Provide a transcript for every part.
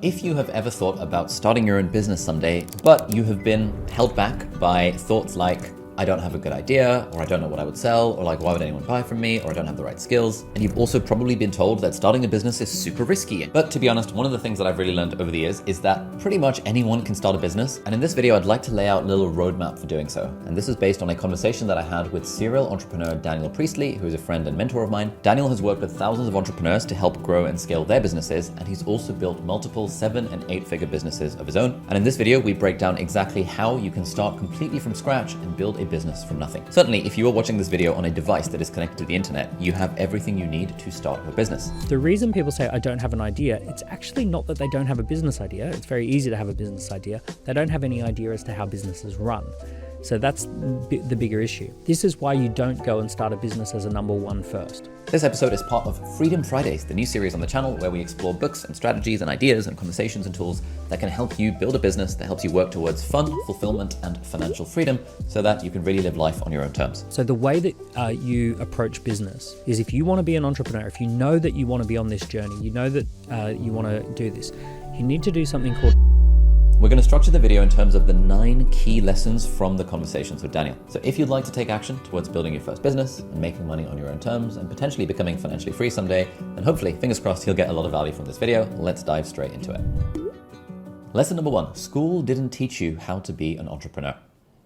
If you have ever thought about starting your own business someday, but you have been held back by thoughts like, I don't have a good idea, or I don't know what I would sell, or like, why would anyone buy from me, or I don't have the right skills. And you've also probably been told that starting a business is super risky. But to be honest, one of the things that I've really learned over the years is that pretty much anyone can start a business. And in this video, I'd like to lay out a little roadmap for doing so. And this is based on a conversation that I had with serial entrepreneur Daniel Priestley, who is a friend and mentor of mine. Daniel has worked with thousands of entrepreneurs to help grow and scale their businesses, and he's also built multiple 7- and 8-figure businesses of his own. And in this video, we break down exactly how you can start completely from scratch and build a business from nothing. Certainly, if you are watching this video on a device that is connected to the internet, you have everything you need to start your business. The reason people say, I don't have an idea, it's actually not that they don't have a business idea. It's very easy to have a business idea. They don't have any idea as to how businesses run. So that's the bigger issue. This is why you don't go and start a business as a number one first. This episode is part of Freedom Fridays, the new series on the channel where we explore books and strategies and ideas and conversations and tools that can help you build a business that helps you work towards fun, fulfillment, and financial freedom so that you can really live life on your own terms. So the way that you approach business is, if you want to be an entrepreneur, if you know that you want to be on this journey, you know that you want to do this, you need to do something called... We're going to structure the video in terms of the 9 key lessons from the conversations with Daniel. So if you'd like to take action towards building your first business and making money on your own terms and potentially becoming financially free someday, and hopefully, fingers crossed, you'll get a lot of value from this video, let's dive straight into it. Lesson number 1, school didn't teach you how to be an entrepreneur.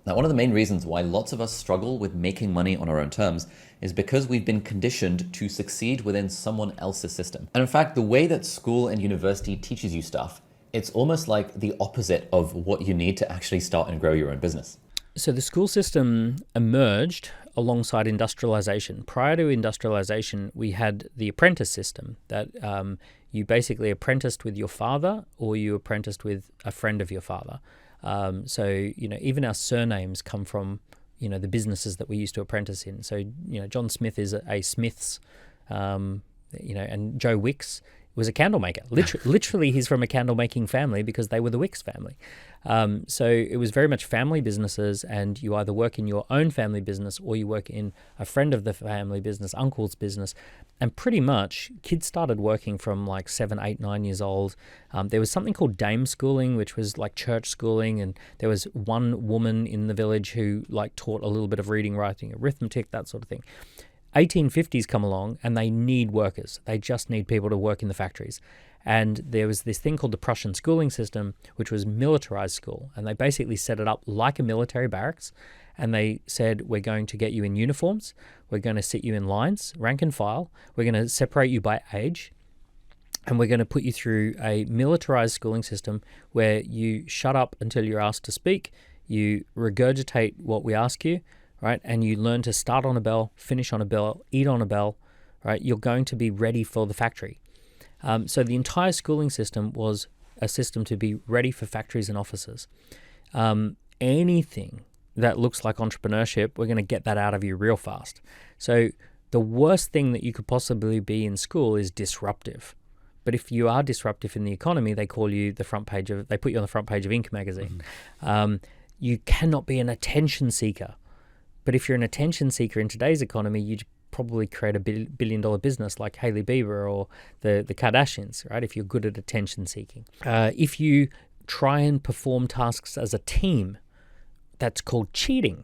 Now, one of the main reasons why lots of us struggle with making money on our own terms is because we've been conditioned to succeed within someone else's system. And in fact, the way that school and university teaches you stuff, it's almost like the opposite of what you need to actually start and grow your own business. So the school system emerged alongside industrialization. Prior to industrialization, we had the apprentice system that you basically apprenticed with your father, or you apprenticed with a friend of your father. So, even our surnames come from, the businesses that we used to apprentice in. So, John Smith is a Smith's, and Joe Wicks was a candle maker. Literally, he's from a candle making family because they were the Wicks family. So it was very much family businesses, and you either work in your own family business or you work in a friend of the family business, uncle's business. And pretty much kids started working from like 7, 8, 9 years old. There was something called dame schooling, which was like church schooling. And there was one woman in the village who like taught a little bit of reading, writing, arithmetic, that sort of thing. 1850s come along and they need workers. They just need people to work in the factories. And there was this thing called the Prussian schooling system, which was militarized school. And they basically set it up like a military barracks. And they said, we're going to get you in uniforms. We're going to sit you in lines, rank and file. We're going to separate you by age. And we're going to put you through a militarized schooling system where you shut up until you're asked to speak. You regurgitate what we ask you. Right, and you learn to start on a bell, finish on a bell, eat on a bell, right? You're going to be ready for the factory. So the entire schooling system was a system to be ready for factories and offices. Anything that looks like entrepreneurship, we're going to get that out of you real fast. So the worst thing that you could possibly be in school is disruptive. But if you are disruptive in the economy, they call you they put you on the front page of Inc. magazine. Mm-hmm. You cannot be an attention seeker. But if you're an attention seeker in today's economy, you'd probably create a billion-dollar business like Hailey Bieber or the Kardashians, right? If you're good at attention seeking. If you try and perform tasks as a team, that's called cheating,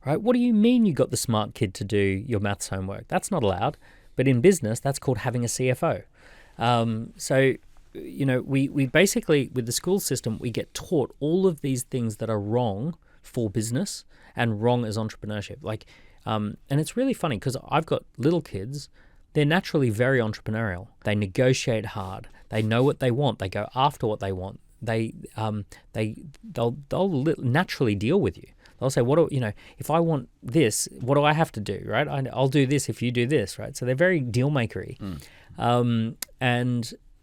right? What do you mean you got the smart kid to do your maths homework? That's not allowed. But in business, that's called having a CFO. We basically, with the school system, we get taught all of these things that are wrong for business and wrong as entrepreneurship. And it's really funny because I've got little kids. They're naturally very entrepreneurial. They negotiate hard. They know what they want. They go after what they want. They'll naturally deal with you. They'll say, if I want this, what do I have to do, right? I'll do this if you do this, right? So they're very deal makery.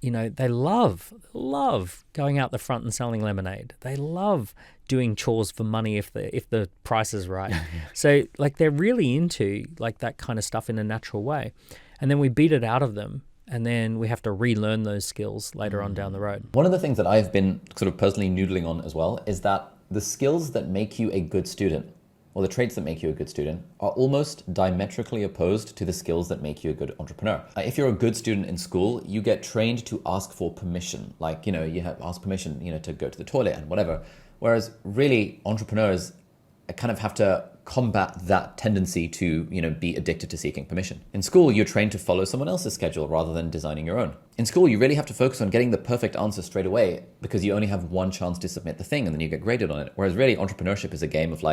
They love going out the front and selling lemonade. They love doing chores for money if the price is right. So they're really into that kind of stuff in a natural way. And then we beat it out of them, and then we have to relearn those skills later on down the road. One of the things that I've been sort of personally noodling on as well is that the skills that make you a good student or the traits that make you a good student, are almost diametrically opposed to the skills that make you a good entrepreneur. If you're a good student in school, you get trained to ask for permission. Like, you have ask permission, to go to the toilet and whatever. Whereas really entrepreneurs kind of have to combat that tendency to, be addicted to seeking permission. In school, you're trained to follow someone else's schedule rather than designing your own. In school, you really have to focus on getting the perfect answer straight away because you only have one chance to submit the thing and then you get graded on it. Whereas really entrepreneurship is a game of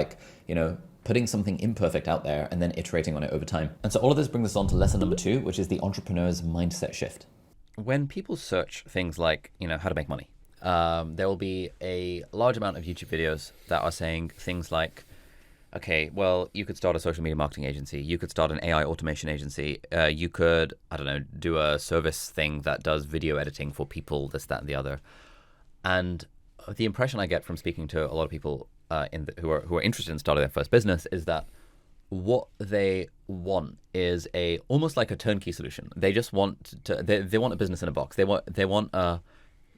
putting something imperfect out there and then iterating on it over time. And so all of this brings us on to lesson number 2, which is the entrepreneur's mindset shift. When people search things like, how to make money, there will be a large amount of YouTube videos that are saying things like, okay, well, you could start a social media marketing agency. You could start an AI automation agency. You could, do a service thing that does video editing for people, this, that, and the other. And the impression I get from speaking to a lot of people who are interested in starting their first business is that what they want is almost like a turnkey solution. They just want they want a business in a box. They want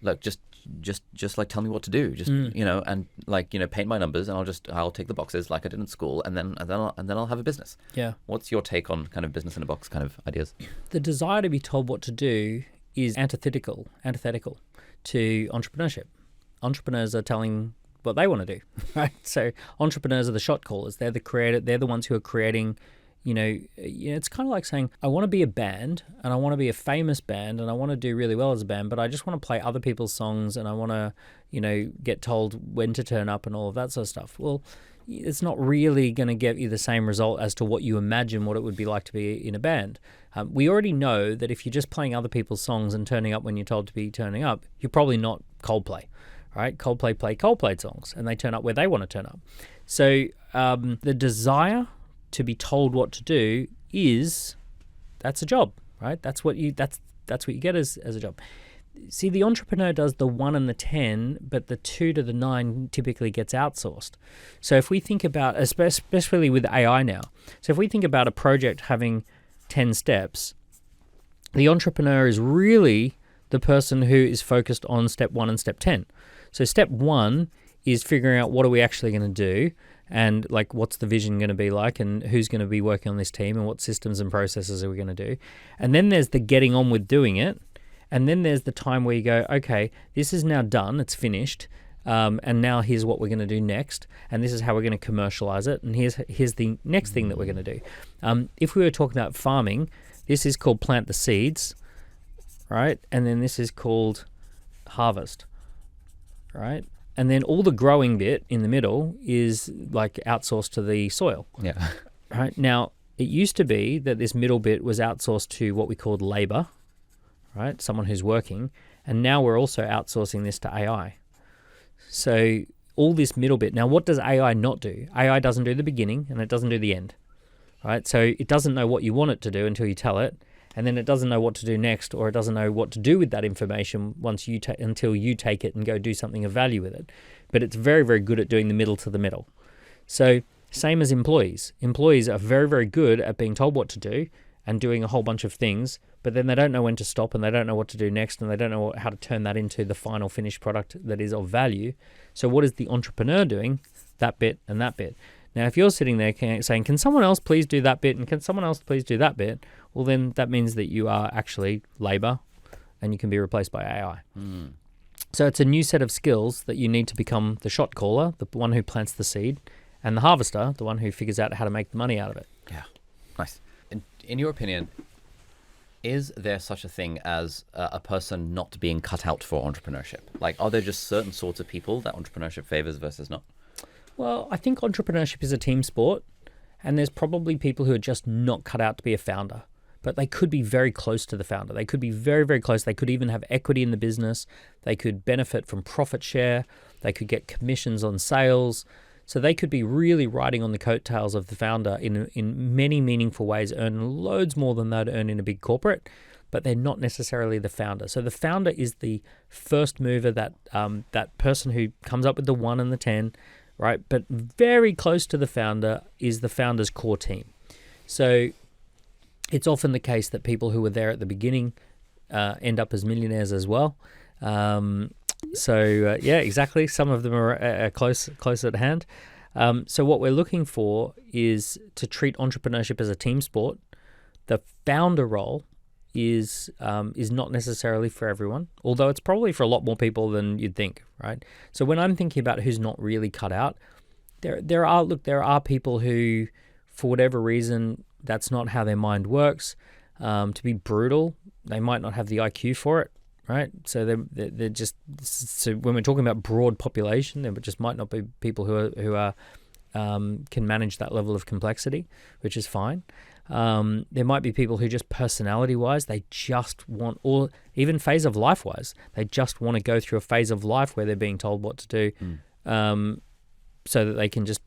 look, just like tell me what to do, and paint my numbers, and I'll take the boxes like I did in school, and then I'll have a business. Yeah. What's your take on kind of business in a box kind of ideas? The desire to be told what to do is antithetical to entrepreneurship. Entrepreneurs are telling what they want to do, right? So entrepreneurs are the shot callers. They're the creator. They're the ones who are creating. It's kind of like saying, I want to be a band and I want to be a famous band and I want to do really well as a band, but I just want to play other people's songs and I want to, get told when to turn up and all of that sort of stuff. Well, it's not really going to get you the same result as to what you imagine what it would be like to be in a band. We already know that if you're just playing other people's songs and turning up when you're told to be turning up, you're probably not Coldplay, right? Coldplay play Coldplay songs and they turn up where they want to turn up. So the desire to be told what to do that's a job, right? That's what you get as a job. See, the entrepreneur does the 1 and the 10, but the 2 to the 9 typically gets outsourced. So if we think about, especially with AI now, so if we think about a project having 10 steps, the entrepreneur is really the person who is focused on step 1 and step 10. So step 1 is figuring out what are we actually going to do, and what's the vision going to be like, and who's going to be working on this team, and what systems and processes are we going to do. And then there's the getting on with doing it, and then there's the time where you go, okay, this is now done, it's finished, and now here's what we're going to do next, and this is how we're going to commercialize it, and here's the next thing that we're going to do. If we were talking about farming, this is called plant the seeds, right? And then this is called harvest, right? And then all the growing bit in the middle is outsourced to the soil. Yeah. Right. Now, it used to be that this middle bit was outsourced to what we called labor, right? Someone who's working. And now we're also outsourcing this to AI. So all this middle bit. Now, what does AI not do? AI doesn't do the beginning and it doesn't do the end, right? So it doesn't know what you want it to do until you tell it. And then it doesn't know what to do next, or it doesn't know what to do with that information until you take it and go do something of value with it. But it's very, very good at doing the middle to the middle. So same as employees. Employees are very, very good at being told what to do and doing a whole bunch of things, but then they don't know when to stop and they don't know what to do next and they don't know how to turn that into the final finished product that is of value. So what is the entrepreneur doing? That bit and that bit. Now, if you're sitting there saying, can someone else please do that bit and can someone else please do that bit? Well, then that means that you are actually labor and you can be replaced by AI. So it's a new set of skills that you need to become the shot caller, the one who plants the seed, and the harvester, the one who figures out how to make the money out of it. Yeah, nice. In your opinion, is there such a thing as a person not being cut out for entrepreneurship? Are there just certain sorts of people that entrepreneurship favors versus not? Well, I think entrepreneurship is a team sport, and there's probably people who are just not cut out to be a founder, but they could be very close to the founder. They could be very, very close. They could even have equity in the business. They could benefit from profit share. They could get commissions on sales. So they could be really riding on the coattails of the founder in many meaningful ways, earn loads more than they'd earn in a big corporate, but they're not necessarily the founder. So the founder is the first mover, that person who comes up with the 1 and the 10, right? But very close to the founder is the founder's core team. So it's often the case that people who were there at the beginning end up as millionaires as well. Yeah, exactly. Some of them are close at hand. So what we're looking for is to treat entrepreneurship as a team sport. The founder role is not necessarily for everyone, although it's probably for a lot more people than you'd think, right? So when I'm thinking about who's not really cut out, there are people who, for whatever reason, that's not how their mind works. To be brutal, they might not have the IQ for it, right? So they're just, so when we're talking about broad population, there just might not be people who are can manage that level of complexity, which is fine. There might be people who just personality-wise, they just want, or even phase of life-wise, they just want to go through a phase of life where they're being told what to do, so that they can just,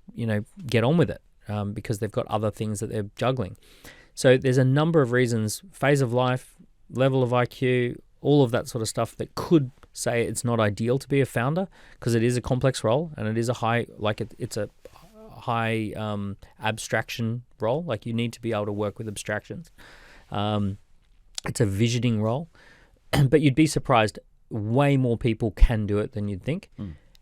get on with it, because they've got other things that they're juggling. So there's a number of reasons, phase of life, level of IQ, all of that sort of stuff that could say it's not ideal to be a founder, because it is a complex role and it is a high, it's a high abstraction role. Like, you need to be able to work with abstractions. It's a visioning role, but you'd be surprised, way more people can do it than you'd think.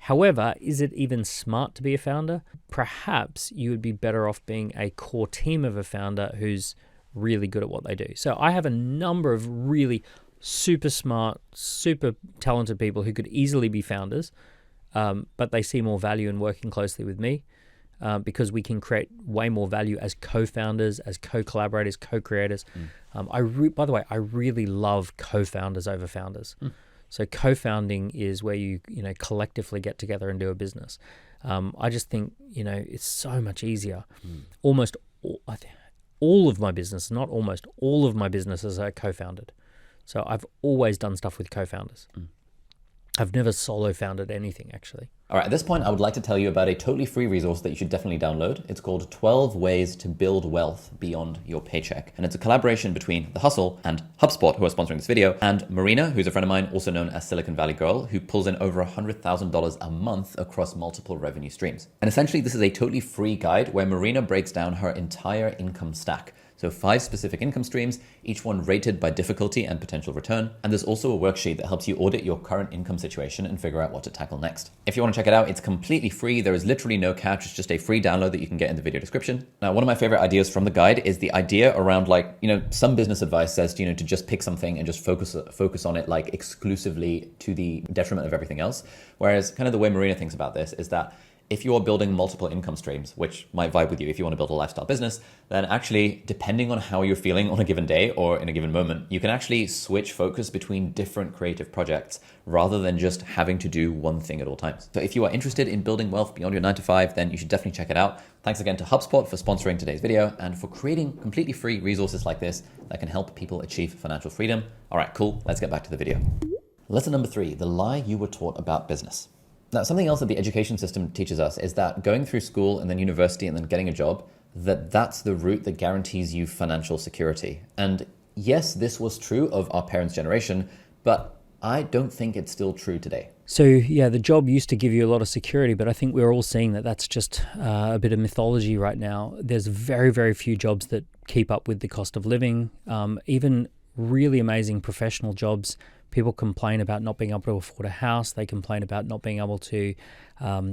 However, is it even smart to be a founder? Perhaps you would be better off being a core team of a founder who's really good at what they do. So I have a number of really super smart, super talented people who could easily be founders, but they see more value in working closely with me, because we can create way more value as co-founders, as co-collaborators, co-creators. By the way, I really love co-founders over founders. So co-founding is where you collectively get together and do a business. I just think, it's so much easier. Almost all of my business, not almost all of my businesses are co-founded. So I've always done stuff with co-founders. I've never solo founded anything, actually. All right, at this point, I would like to tell you about a totally free resource that you should definitely download. It's called 12 Ways to Build Wealth Beyond Your Paycheck. And it's a collaboration between The Hustle and HubSpot, who are sponsoring this video, and Marina, who's a friend of mine, also known as Silicon Valley Girl, who pulls in over $100,000 a month across multiple revenue streams. And essentially, this is a totally free guide where Marina breaks down her entire income stack. So 5 specific income streams, each one rated by difficulty and potential return. And there's also a worksheet that helps you audit your current income situation and figure out what to tackle next. If you want to check it out, it's completely free. There is literally no catch. It's just a free download that you can get in the video description. Now, one of my favorite ideas from the guide is the idea around, some business advice says, to just pick something and just focus on it exclusively to the detriment of everything else. Whereas kind of the way Marina thinks about this is that if you're building multiple income streams, which might vibe with you if you want to build a lifestyle business, then actually, depending on how you're feeling on a given day or in a given moment, you can actually switch focus between different creative projects rather than just having to do one thing at all times. So if you are interested in building wealth beyond your 9 to 5, then you should definitely check it out. Thanks again to HubSpot for sponsoring today's video and for creating completely free resources like this that can help people achieve financial freedom. All right, cool. Let's get back to the video. Lesson number 3, the lie you were taught about business. Now, something else that the education system teaches us is that going through school and then university and then getting a job, that's the route that guarantees you financial security. And yes, this was true of our parents' generation, but I don't think it's still true today. So yeah, the job used to give you a lot of security, but I think we're all seeing that that's just a bit of mythology right now. There's very, very few jobs that keep up with the cost of living. Even really amazing professional jobs, people complain about not being able to afford a house. They complain about not being able to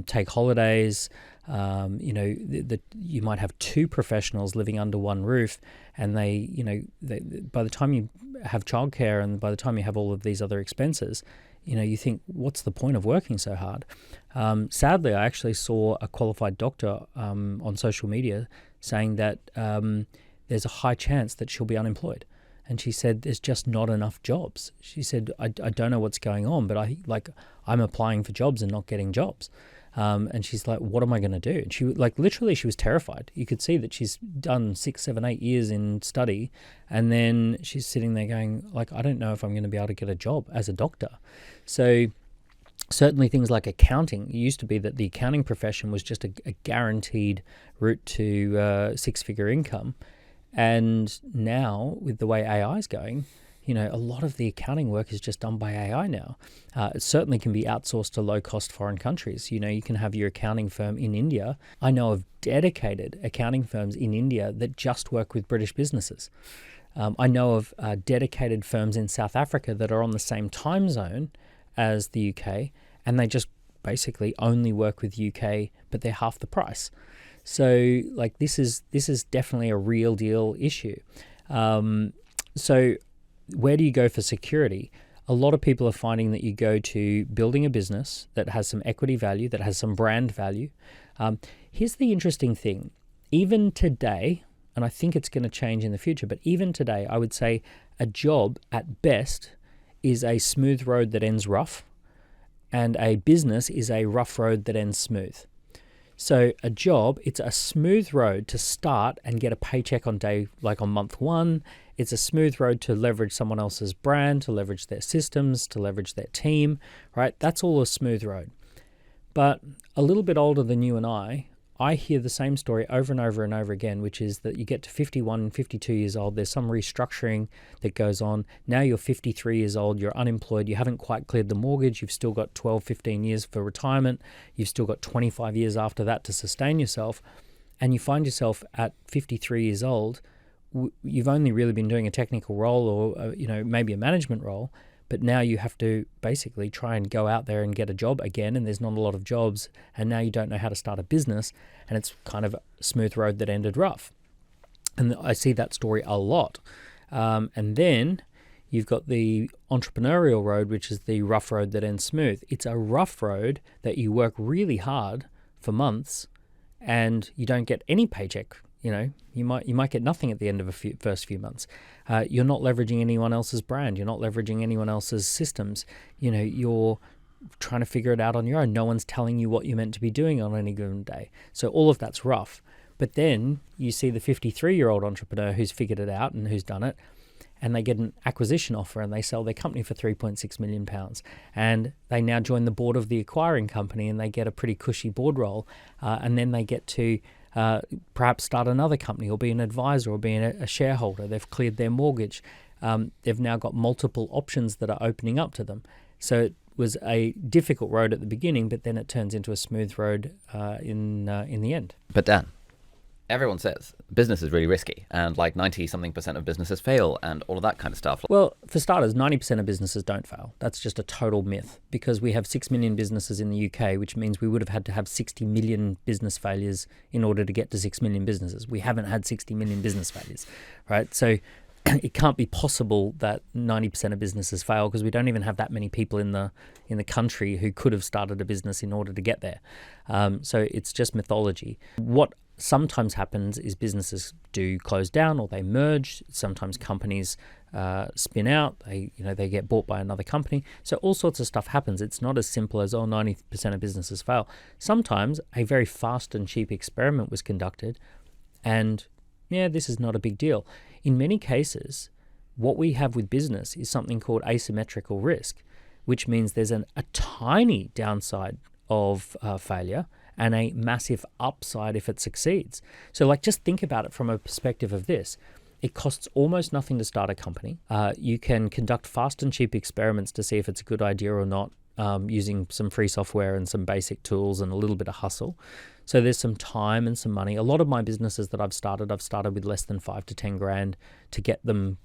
take holidays. You might have 2 professionals living under one roof, and they by the time you have childcare and by the time you have all of these other expenses, you think, what's the point of working so hard? Sadly, I actually saw a qualified doctor on social media saying that there's a high chance that she'll be unemployed. And she said, there's just not enough jobs. She said, I don't know what's going on, but I'm applying for jobs and not getting jobs. And she's like, what am I going to do? And she literally, she was terrified. You could see that she's done 6, 7, 8 years in study. And then she's sitting there going, I don't know if I'm going to be able to get a job as a doctor. So certainly things like accounting, it used to be that the accounting profession was just a guaranteed route to 6-figure income. And now, with the way AI is going, a lot of the accounting work is just done by AI now. It certainly can be outsourced to low-cost foreign countries. You can have your accounting firm in India. I know of dedicated accounting firms in India that just work with British businesses. I know of dedicated firms in South Africa that are on the same time zone as the UK, and they just basically only work with UK, but they're half the price. So like this is definitely a real deal issue. So where do you go for security? A lot of people are finding that you go to building a business that has some equity value, that has some brand value. Here's the interesting thing. Even today, and I think it's going to change in the future, but even today, I would say a job at best is a smooth road that ends rough, and a business is a rough road that ends smooth. So a job, it's a smooth road to start and get a paycheck on month one. It's a smooth road to leverage someone else's brand, to leverage their systems, to leverage their team, right? That's all a smooth road. But a little bit older than you and I hear the same story over and over and over again, which is that you get to 51, 52 years old, there's some restructuring that goes on. Now you're 53 years old, you're unemployed, you haven't quite cleared the mortgage, you've still got 12, 15 years for retirement, you've still got 25 years after that to sustain yourself, and you find yourself at 53 years old, you've only really been doing a technical role or maybe a management role, but now you have to basically try and go out there and get a job again, and there's not a lot of jobs, and now you don't know how to start a business, and it's kind of a smooth road that ended rough. And I see that story a lot. And then you've got the entrepreneurial road, which is the rough road that ends smooth. It's a rough road that you work really hard for months, and you don't get any paycheck. You might get nothing at the end of first few months. You're not leveraging anyone else's brand. You're not leveraging anyone else's systems. You're trying to figure it out on your own. No one's telling you what you're meant to be doing on any given day. So all of that's rough. But then you see the 53-year-old entrepreneur who's figured it out and who's done it, and they get an acquisition offer and they sell their company for £3.6 million. And they now join the board of the acquiring company and they get a pretty cushy board role. And then they get to perhaps start another company or be an advisor or be a shareholder. They've cleared their mortgage. They've now got multiple options that are opening up to them. So it was a difficult road at the beginning, but then it turns into a smooth road in the end. But Dan, everyone says business is really risky and 90-something% of businesses fail and all of that kind of stuff. Well, for starters, 90% of businesses don't fail. That's just a total myth because we have 6 million businesses in the UK, which means we would have had to have 60 million business failures in order to get to 6 million businesses. We haven't had 60 million business failures, right? So it can't be possible that 90% of businesses fail because we don't even have that many people in the country who could have started a business in order to get there. So it's just mythology. What sometimes happens is businesses do close down or they merge. Sometimes companies spin out. They get bought by another company. So all sorts of stuff happens. It's not as simple as 90% of businesses fail. Sometimes a very fast and cheap experiment was conducted, and this is not a big deal. In many cases, what we have with business is something called asymmetrical risk, which means there's a tiny downside of failure and a massive upside if it succeeds. So just think about it from a perspective of this. It costs almost nothing to start a company. You can conduct fast and cheap experiments to see if it's a good idea or not, using some free software and some basic tools and a little bit of hustle. So there's some time and some money. A lot of my businesses that I've started with less than 5 to 10 grand to get them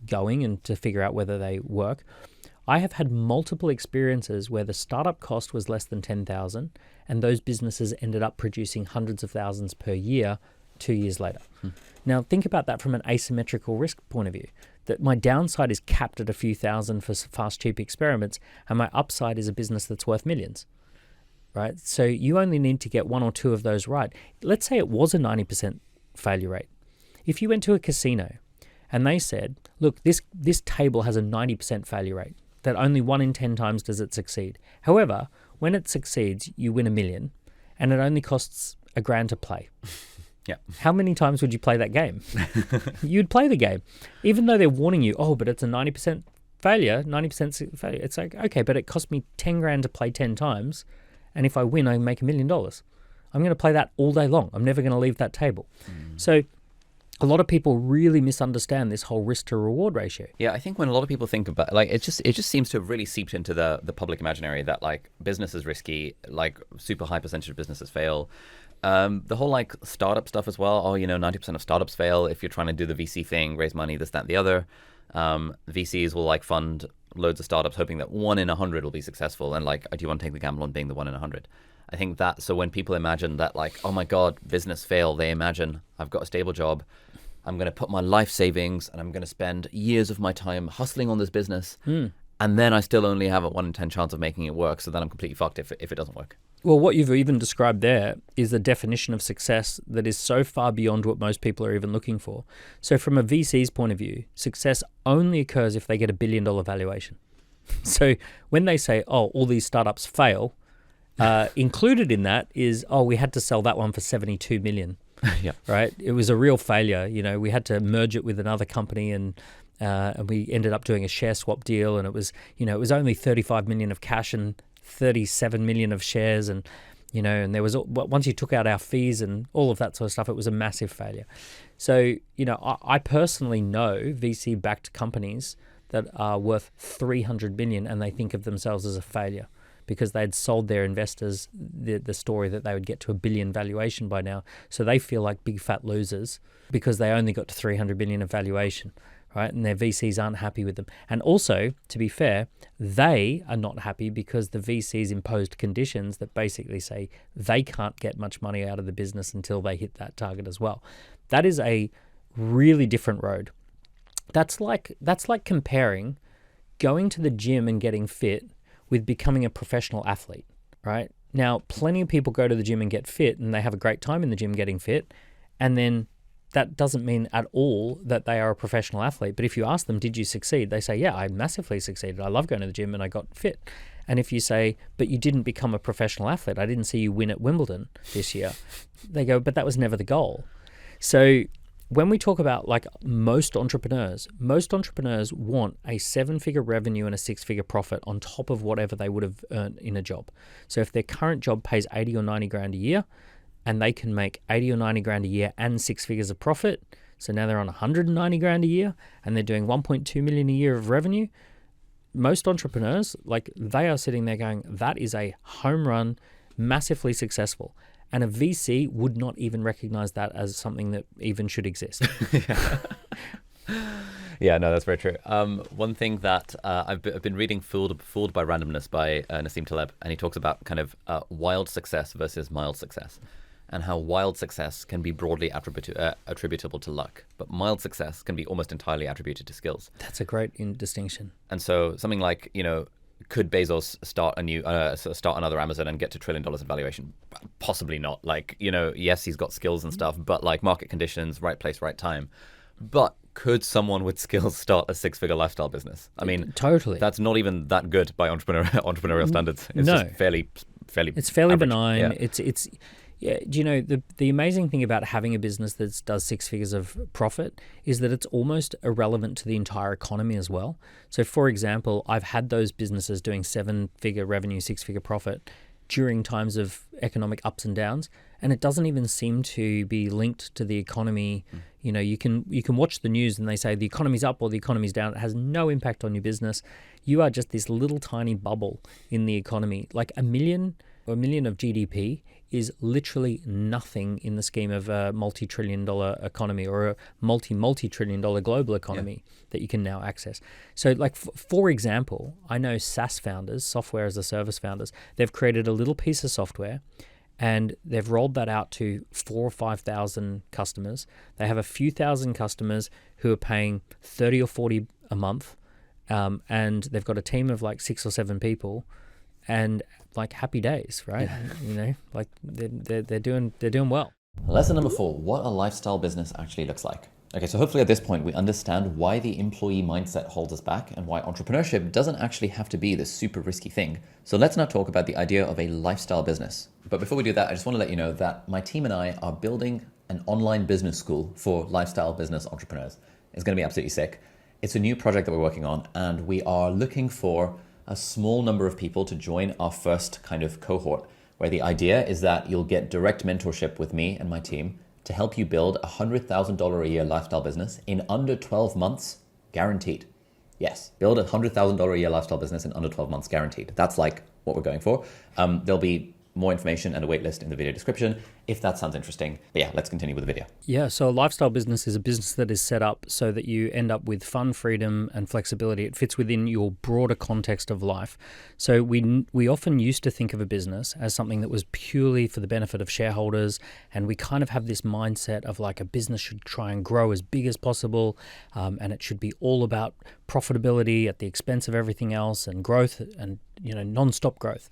going and to figure out whether they work. I have had multiple experiences where the startup cost was less than 10,000 and those businesses ended up producing hundreds of thousands per year 2 years later. Now think about that from an asymmetrical risk point of view, that my downside is capped at a few thousand for fast, cheap experiments and my upside is a business that's worth millions, right? So you only need to get 1 or 2 of those right. Let's say it was a 90% failure rate. If you went to a casino and they said, look, this table has a 90% failure rate, that only 1 in 10 times does it succeed. However, when it succeeds, you win $1 million and it only costs $1,000 to play. Yeah. How many times would you play that game? You'd play the game. Even though they're warning you, but it's a 90% failure, 90% failure. It's okay, but it cost me $10,000 to play 10 times. And if I win, I make $1 million. I'm going to play that all day long. I'm never going to leave that table. So a lot of people really misunderstand this whole risk to reward ratio. Yeah, I think when a lot of people think about it just seems to have really seeped into the public imaginary that business is risky, super high percentage of businesses fail. The whole startup stuff as well. 90% of startups fail if you're trying to do the VC thing, raise money, this, that, and the other. VCs will fund loads of startups hoping that 1 in 100 will be successful. And like, do you want to take the gamble on being the 1 in 100? I think that, so when people imagine that like, oh my God, business fail, they imagine I've got a stable job. I'm going to put my life savings and I'm going to spend years of my time hustling on this business. And then I still only have a 1 in 10 chance of making it work. So then I'm completely fucked if it doesn't work. Well, what you've even described there is a definition of success that is so far beyond what most people are even looking for. So from a VC's point of view, success only occurs if they get $1 billion valuation. So when they say, oh, all these startups fail, included in that is, oh, we had to sell that one for 72 million. Yeah. Right? It was a real failure. You know, we had to merge it with another company and we ended up doing a share swap deal, and it was only 35 million of cash and 37 million of shares, and and there was, once you took out our fees and all of that sort of stuff, it was a massive failure. So I personally know VC backed companies that are worth 300 million and they think of themselves as a failure because they had sold their investors the story that they would get to $1 billion valuation by now, so they feel like big fat losers because they only got to 300 million of valuation. Right? And their VCs aren't happy with them. And also, to be fair, they are not happy because the VCs imposed conditions that basically say they can't get much money out of the business until they hit that target as well. That is a really different road. That's like comparing going to the gym and getting fit with becoming a professional athlete, right? Now, plenty of people go to the gym and get fit and they have a great time in the gym getting fit, and then that doesn't mean at all that they are a professional athlete. But if you ask them, did you succeed? They say, yeah, I massively succeeded. I love going to the gym and I got fit. And if you say, but you didn't become a professional athlete, I didn't see you win at Wimbledon this year. They go, but that was never the goal. So when we talk about like most entrepreneurs want a 7-figure revenue and a 6-figure profit on top of whatever they would have earned in a job. So if their current job pays 80 or 90 grand a year, and they can make 80 or 90 grand a year and 6 figures of profit, so now they're on 190 grand a year and they're doing 1.2 million a year of revenue, most entrepreneurs, like, they are sitting there going, that is a home run, massively successful. And a VC would not even recognize that as something that even should exist. Yeah, no, that's very true. One thing that I've been reading Fooled by Randomness by Nassim Taleb, and he talks about kind of wild success versus mild success, and how wild success can be broadly attributable to luck, but mild success can be almost entirely attributed to skills. That's a great distinction. And so something like, could Bezos start another Amazon and get to $1 trillion in valuation? Possibly not. Like, yes, he's got skills and stuff, but like market conditions, right place, right time. But could someone with skills start a 6-figure lifestyle business? I mean, totally. That's not even that good by entrepreneurial standards. It's just fairly. It's fairly average. benign. Yeah. It's. Yeah, do you know, the amazing thing about having a business that does 6 figures of profit is that it's almost irrelevant to the entire economy as well. So, for example, I've had those businesses doing 7-figure revenue, 6-figure profit during times of economic ups and downs, and it doesn't even seem to be linked to the economy. You can watch the news and they say the economy's up or the economy's down. It has no impact on your business. You are just this little tiny bubble in the economy. Like a million of GDP is literally nothing in the scheme of a multi-trillion-dollar economy or a multi-trillion-dollar global economy that you can now access. So, like, for example, I know SaaS founders, software as a service founders, they've created a little piece of software and they've rolled that out to 4,000 or 5,000 customers. They have a few thousand customers who are paying 30 or 40 a month, and they've got a team of like 6 or 7 people, and like happy days, right? Like they're doing well. Lesson number 4, what a lifestyle business actually looks like. Okay, so hopefully at this point we understand why the employee mindset holds us back and why entrepreneurship doesn't actually have to be this super risky thing. So let's now talk about the idea of a lifestyle business. But before we do that, I just want to let you know that my team and I are building an online business school for lifestyle business entrepreneurs. It's going to be absolutely sick. It's a new project that we're working on, and we are looking for a small number of people to join our first kind of cohort, where the idea is that you'll get direct mentorship with me and my team to help you build a $100,000 a year lifestyle business in under 12 months, guaranteed. Yes, build a $100,000 a year lifestyle business in under 12 months, guaranteed. That's like what we're going for. There'll be more information and a waitlist in the video description if that sounds interesting. But yeah, let's continue with the video. Yeah, so a lifestyle business is a business that is set up so that you end up with fun, freedom, and flexibility. It fits within your broader context of life. So we often used to think of a business as something that was purely for the benefit of shareholders, and we kind of have this mindset of like a business should try and grow as big as possible, and it should be all about profitability at the expense of everything else and growth and non-stop growth.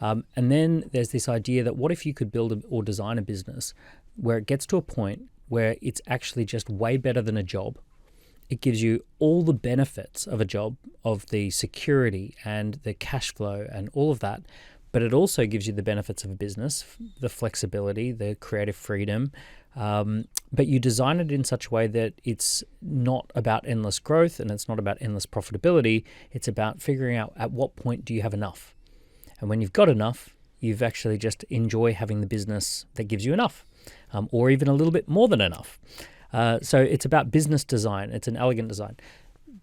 And then there's this idea that what if you could build or design a business where it gets to a point where it's actually just way better than a job. It gives you all the benefits of a job, of the security and the cash flow and all of that, but it also gives you the benefits of a business, the flexibility, the creative freedom, but you design it in such a way that it's not about endless growth and it's not about endless profitability. It's about figuring out at what point do you have enough. And when you've got enough, you've actually just enjoy having the business that gives you enough, or even a little bit more than enough. So it's about business design. It's an elegant design.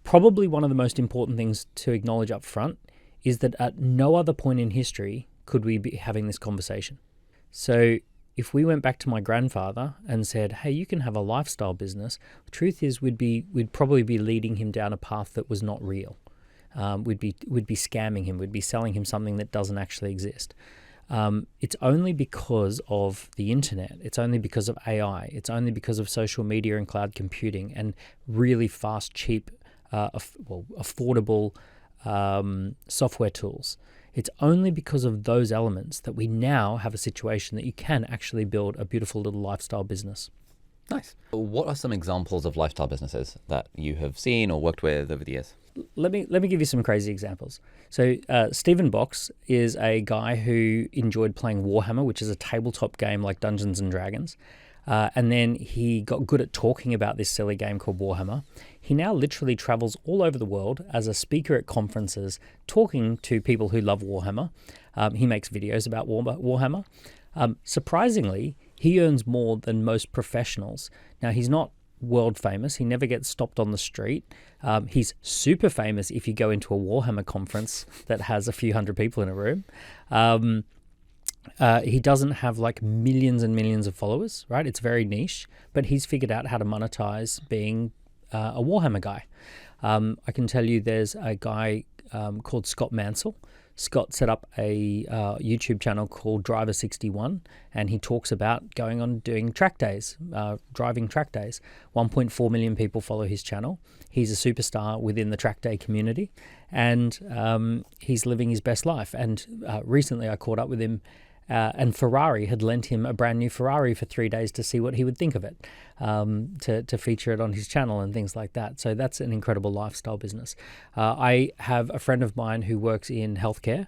Probably one of the most important things to acknowledge up front is that at no other point in history could we be having this conversation. So if we went back to my grandfather and said, hey, you can have a lifestyle business, the truth is we'd probably be leading him down a path that was not real. We'd be scamming him. We'd be selling him something that doesn't actually exist. It's only because of the internet. It's only because of AI. It's only because of social media and cloud computing and really fast, cheap, affordable software tools. It's only because of those elements that we now have a situation that you can actually build a beautiful little lifestyle business. Nice. What are some examples of lifestyle businesses that you have seen or worked with over the years? Let me give you some crazy examples. So Stephen Box is a guy who enjoyed playing Warhammer, which is a tabletop game like Dungeons and Dragons. And then he got good at talking about this silly game called Warhammer. He now literally travels all over the world as a speaker at conferences, talking to people who love Warhammer. He makes videos about Warhammer. Surprisingly, he earns more than most professionals. Now, he's not world famous. He never gets stopped on the street. He's super famous if you go into a Warhammer conference that has a few hundred people in a room. He doesn't have like millions and millions of followers, right? It's very niche, but he's figured out how to monetize being a Warhammer guy. I can tell you there's a guy called Scott Mansell. Scott set up a YouTube channel called Driver61, and he talks about going on doing track days, driving track days. 1.4 million people follow his channel. He's a superstar within the track day community, and he's living his best life. And recently I caught up with him, and Ferrari had lent him a brand new Ferrari for 3 days to see what he would think of it, to feature it on his channel and things like that. So that's an incredible lifestyle business. I have a friend of mine who works in healthcare,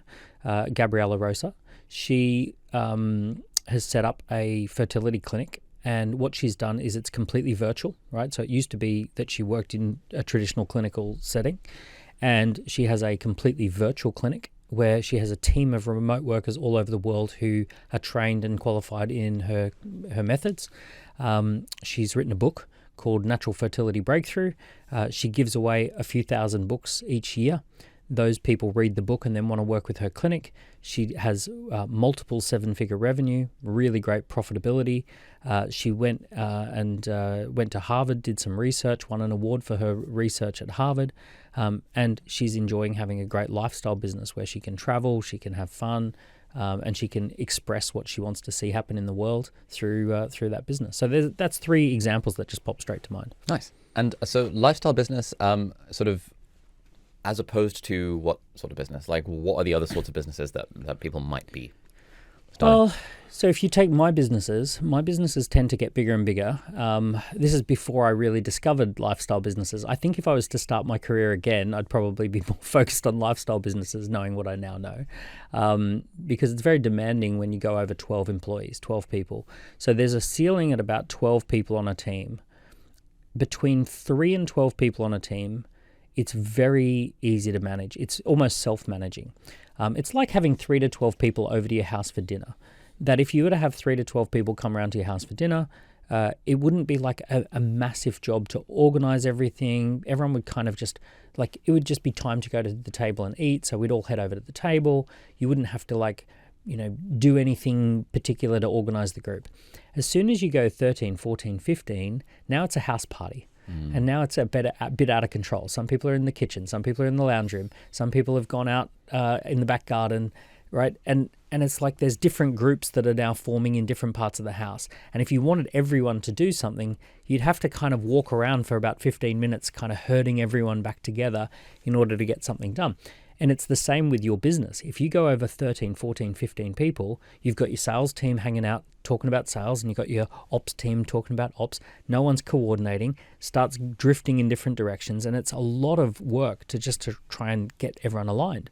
Gabriella Rosa. She has set up a fertility clinic, and what she's done is it's completely virtual, right? So it used to be that she worked in a traditional clinical setting, and she has a completely virtual clinic where she has a team of remote workers all over the world who are trained and qualified in her methods. She's written a book called Natural Fertility Breakthrough. She gives away a few thousand books each year. Those people read the book and then want to work with her clinic. She has multiple seven-figure revenue, really great profitability. She went to Harvard, did some research, won an award for her research at Harvard, and she's enjoying having a great lifestyle business where she can travel, she can have fun, and she can express what she wants to see happen in the world through that business. So that's 3 examples that just pop straight to mind. Nice. And so lifestyle business, sort of, as opposed to what sort of business? Like, what are the other sorts of businesses that people might be starting? Well, so if you take my businesses tend to get bigger and bigger. This is before I really discovered lifestyle businesses. I think if I was to start my career again, I'd probably be more focused on lifestyle businesses, knowing what I now know, because it's very demanding when you go over 12 employees, 12 people. So there's a ceiling at about 12 people on a team. Between 3 and 12 people on a team, it's very easy to manage. It's almost self-managing. It's like having 3 to 12 people over to your house for dinner. That if you were to have 3 to 12 people come around to your house for dinner, it wouldn't be like a massive job to organize everything. Everyone would kind of just, like, it would just be time to go to the table and eat. So we'd all head over to the table. You wouldn't have to do anything particular to organize the group. As soon as you go 13, 14, 15, now it's a house party. And now it's a bit out of control. Some people are in the kitchen. Some people are in the lounge room. Some people have gone out in the back garden, right? And it's like there's different groups that are now forming in different parts of the house. And if you wanted everyone to do something, you'd have to kind of walk around for about 15 minutes, kind of herding everyone back together in order to get something done. And it's the same with your business. If you go over 13, 14, 15 people, you've got your sales team hanging out talking about sales, and you've got your ops team talking about ops. No one's coordinating, starts drifting in different directions, and it's a lot of work to try and get everyone aligned.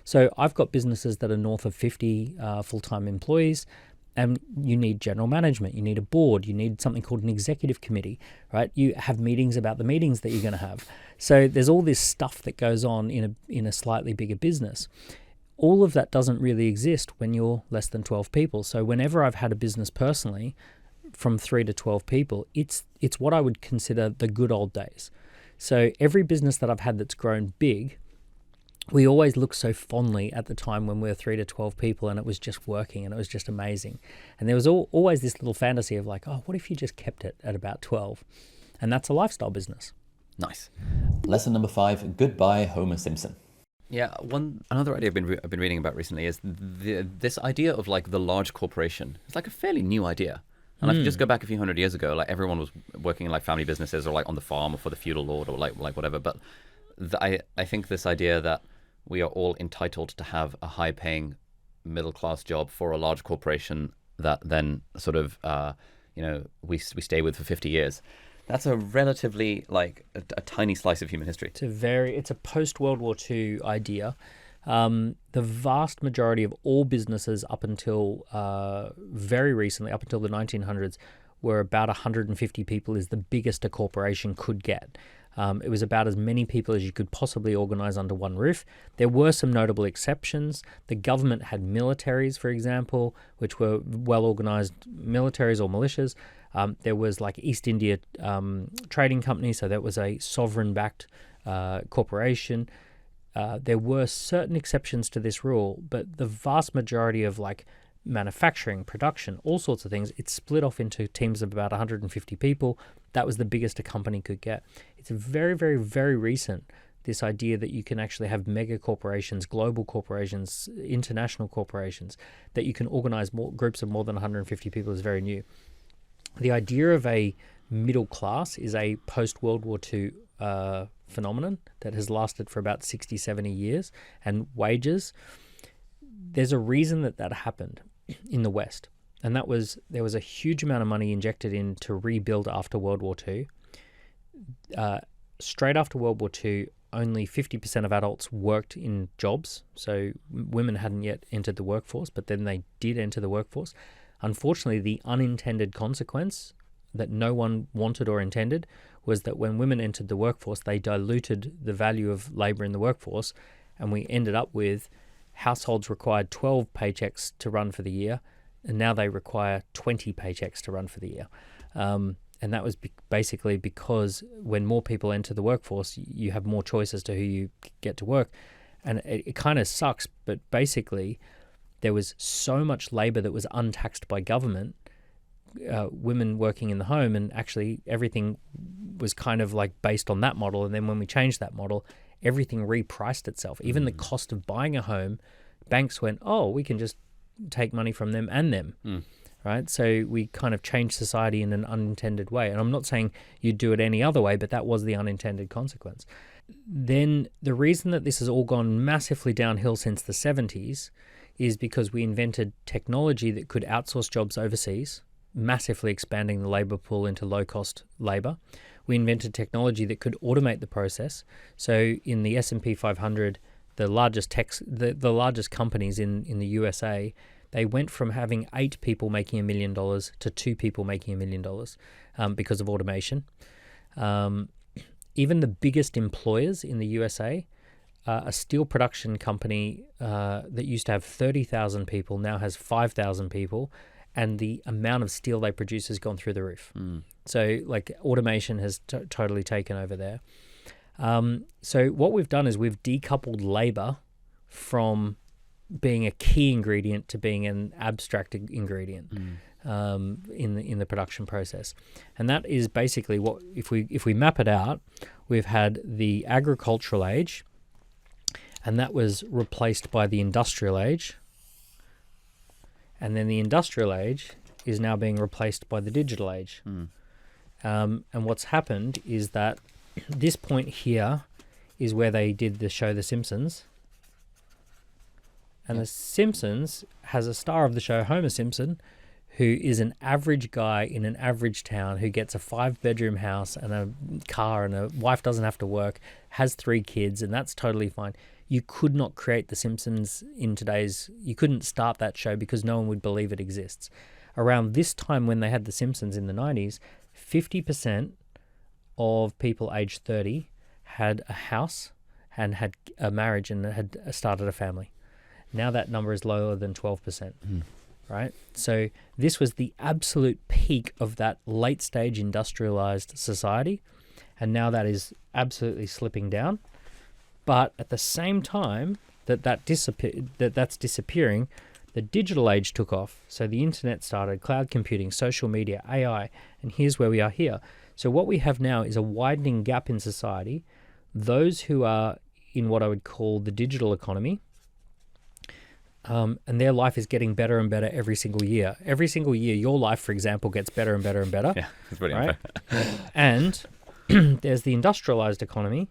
So I've got businesses that are north of 50 full-time employees, and you need general management, you need a board, you need something called an executive committee, right? You have meetings about the meetings that you're going to have. So there's all this stuff that goes on in a slightly bigger business. All of that doesn't really exist when you're less than 12 people. So whenever I've had a business personally from 3 to 12 people, it's what I would consider the good old days. So every business that I've had that's grown big, we always look so fondly at the time when we were 3 to 12 people and it was just working and it was just amazing. And there was always this little fantasy of like, oh, what if you just kept it at about 12? And that's a lifestyle business. Nice. Lesson number 5, goodbye Homer Simpson. Yeah, another idea I've been reading about recently is this idea of like the large corporation. It's like a fairly new idea. And if you just go back a few hundred years ago, like everyone was working in like family businesses or like on the farm or for the feudal lord or like whatever. But I think this idea that we are all entitled to have a high-paying middle-class job for a large corporation that then sort of, we stay with for 50 years. That's a relatively, like, a tiny slice of human history. It's a post-World War II idea. The vast majority of all businesses up until very recently, up until the 1900s, were about 150 people is the biggest a corporation could get. It was about as many people as you could possibly organize under one roof. There were some notable exceptions. The government had militaries, for example, which were well-organized militaries or militias. There was like East India Trading Company, so that was a sovereign-backed corporation. There were certain exceptions to this rule, but the vast majority of like manufacturing, production, all sorts of things, it's split off into teams of about 150 people. That was the biggest a company could get. It's very, very, very recent, this idea that you can actually have mega corporations, global corporations, international corporations, that you can organize more groups of more than 150 people is very new. The idea of a middle class is a post-World War II phenomenon that has lasted for about 60, 70 years, and wages. There's a reason that happened in the West, and that was there was a huge amount of money injected in to rebuild after World War II. Straight after World War II, only 50% of adults worked in jobs, so women hadn't yet entered the workforce, but then they did enter the workforce. Unfortunately, the unintended consequence that no one wanted or intended was that when women entered the workforce, they diluted the value of labor in the workforce, and we ended up with households required 12 paychecks to run for the year, and now they require 20 paychecks to run for the year. And that was basically because when more people enter the workforce, you have more choice as to who you get to work. And it kind of sucks, but basically there was so much labor that was untaxed by government, women working in the home, and actually everything was kind of like based on that model. And then when we changed that model, everything repriced itself. Even the cost of buying a home, banks went, oh, we can just take money from them and them, right? So we kind of changed society in an unintended way. And I'm not saying you'd do it any other way, but that was the unintended consequence. Then the reason that this has all gone massively downhill since the 70s is because we invented technology that could outsource jobs overseas, massively expanding the labor pool into low-cost labor. We invented technology that could automate the process. So in the S&P 500, the largest the largest companies in the USA, they went from having 8 people making $1 million to 2 people making $1 million because of automation. Even the biggest employers in the USA, a steel production company that used to have 30,000 people now has 5,000 people, and the amount of steel they produce has gone through the roof. So like automation has totally taken over there. So what we've done is we've decoupled labor from being a key ingredient to being an abstract ingredient in the production process. And that is basically what, if we map it out, we've had the agricultural age, and that was replaced by the industrial age. And then the industrial age is now being replaced by the digital age. And what's happened is that this point here is where they did the show The Simpsons. And The Simpsons has a star of the show, Homer Simpson, who is an average guy in an average town who gets a 5-bedroom house and a car, and a wife doesn't have to work, has 3 kids, and that's totally fine. You could not create The Simpsons you couldn't start that show because no one would believe it exists. Around this time when they had The Simpsons in the 90s, 50% of people aged 30 had a house and had a marriage and had started a family. Now that number is lower than 12%, right? So this was the absolute peak of that late stage industrialized society, and now that is absolutely slipping down. But at the same time that's disappearing, the digital age took off. So the internet started, cloud computing, social media, AI, and here's where we are here. So what we have now is a widening gap in society. Those who are in what I would call the digital economy, and their life is getting better and better every single year. Every single year, your life, for example, gets better and better and better. Yeah, that's pretty right? unfair. And there's the industrialized economy,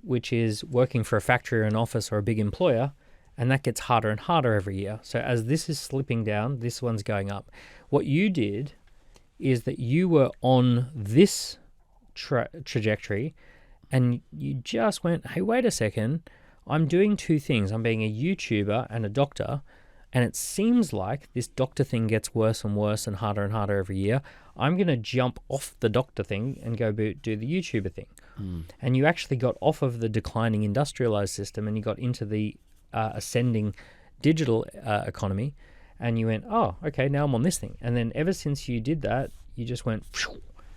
which is working for a factory or an office or a big employer, and that gets harder and harder every year. So as this is slipping down, this one's going up. What you did is that you were on this trajectory, and you just went, hey, wait a second, I'm doing 2 things. I'm being a YouTuber and a doctor, and it seems like this doctor thing gets worse and worse and harder every year. I'm going to jump off the doctor thing and go do the YouTuber thing. And you actually got off of the declining industrialized system and you got into the ascending digital economy, and you went, oh, okay, now I'm on this thing. And then ever since you did that, you just went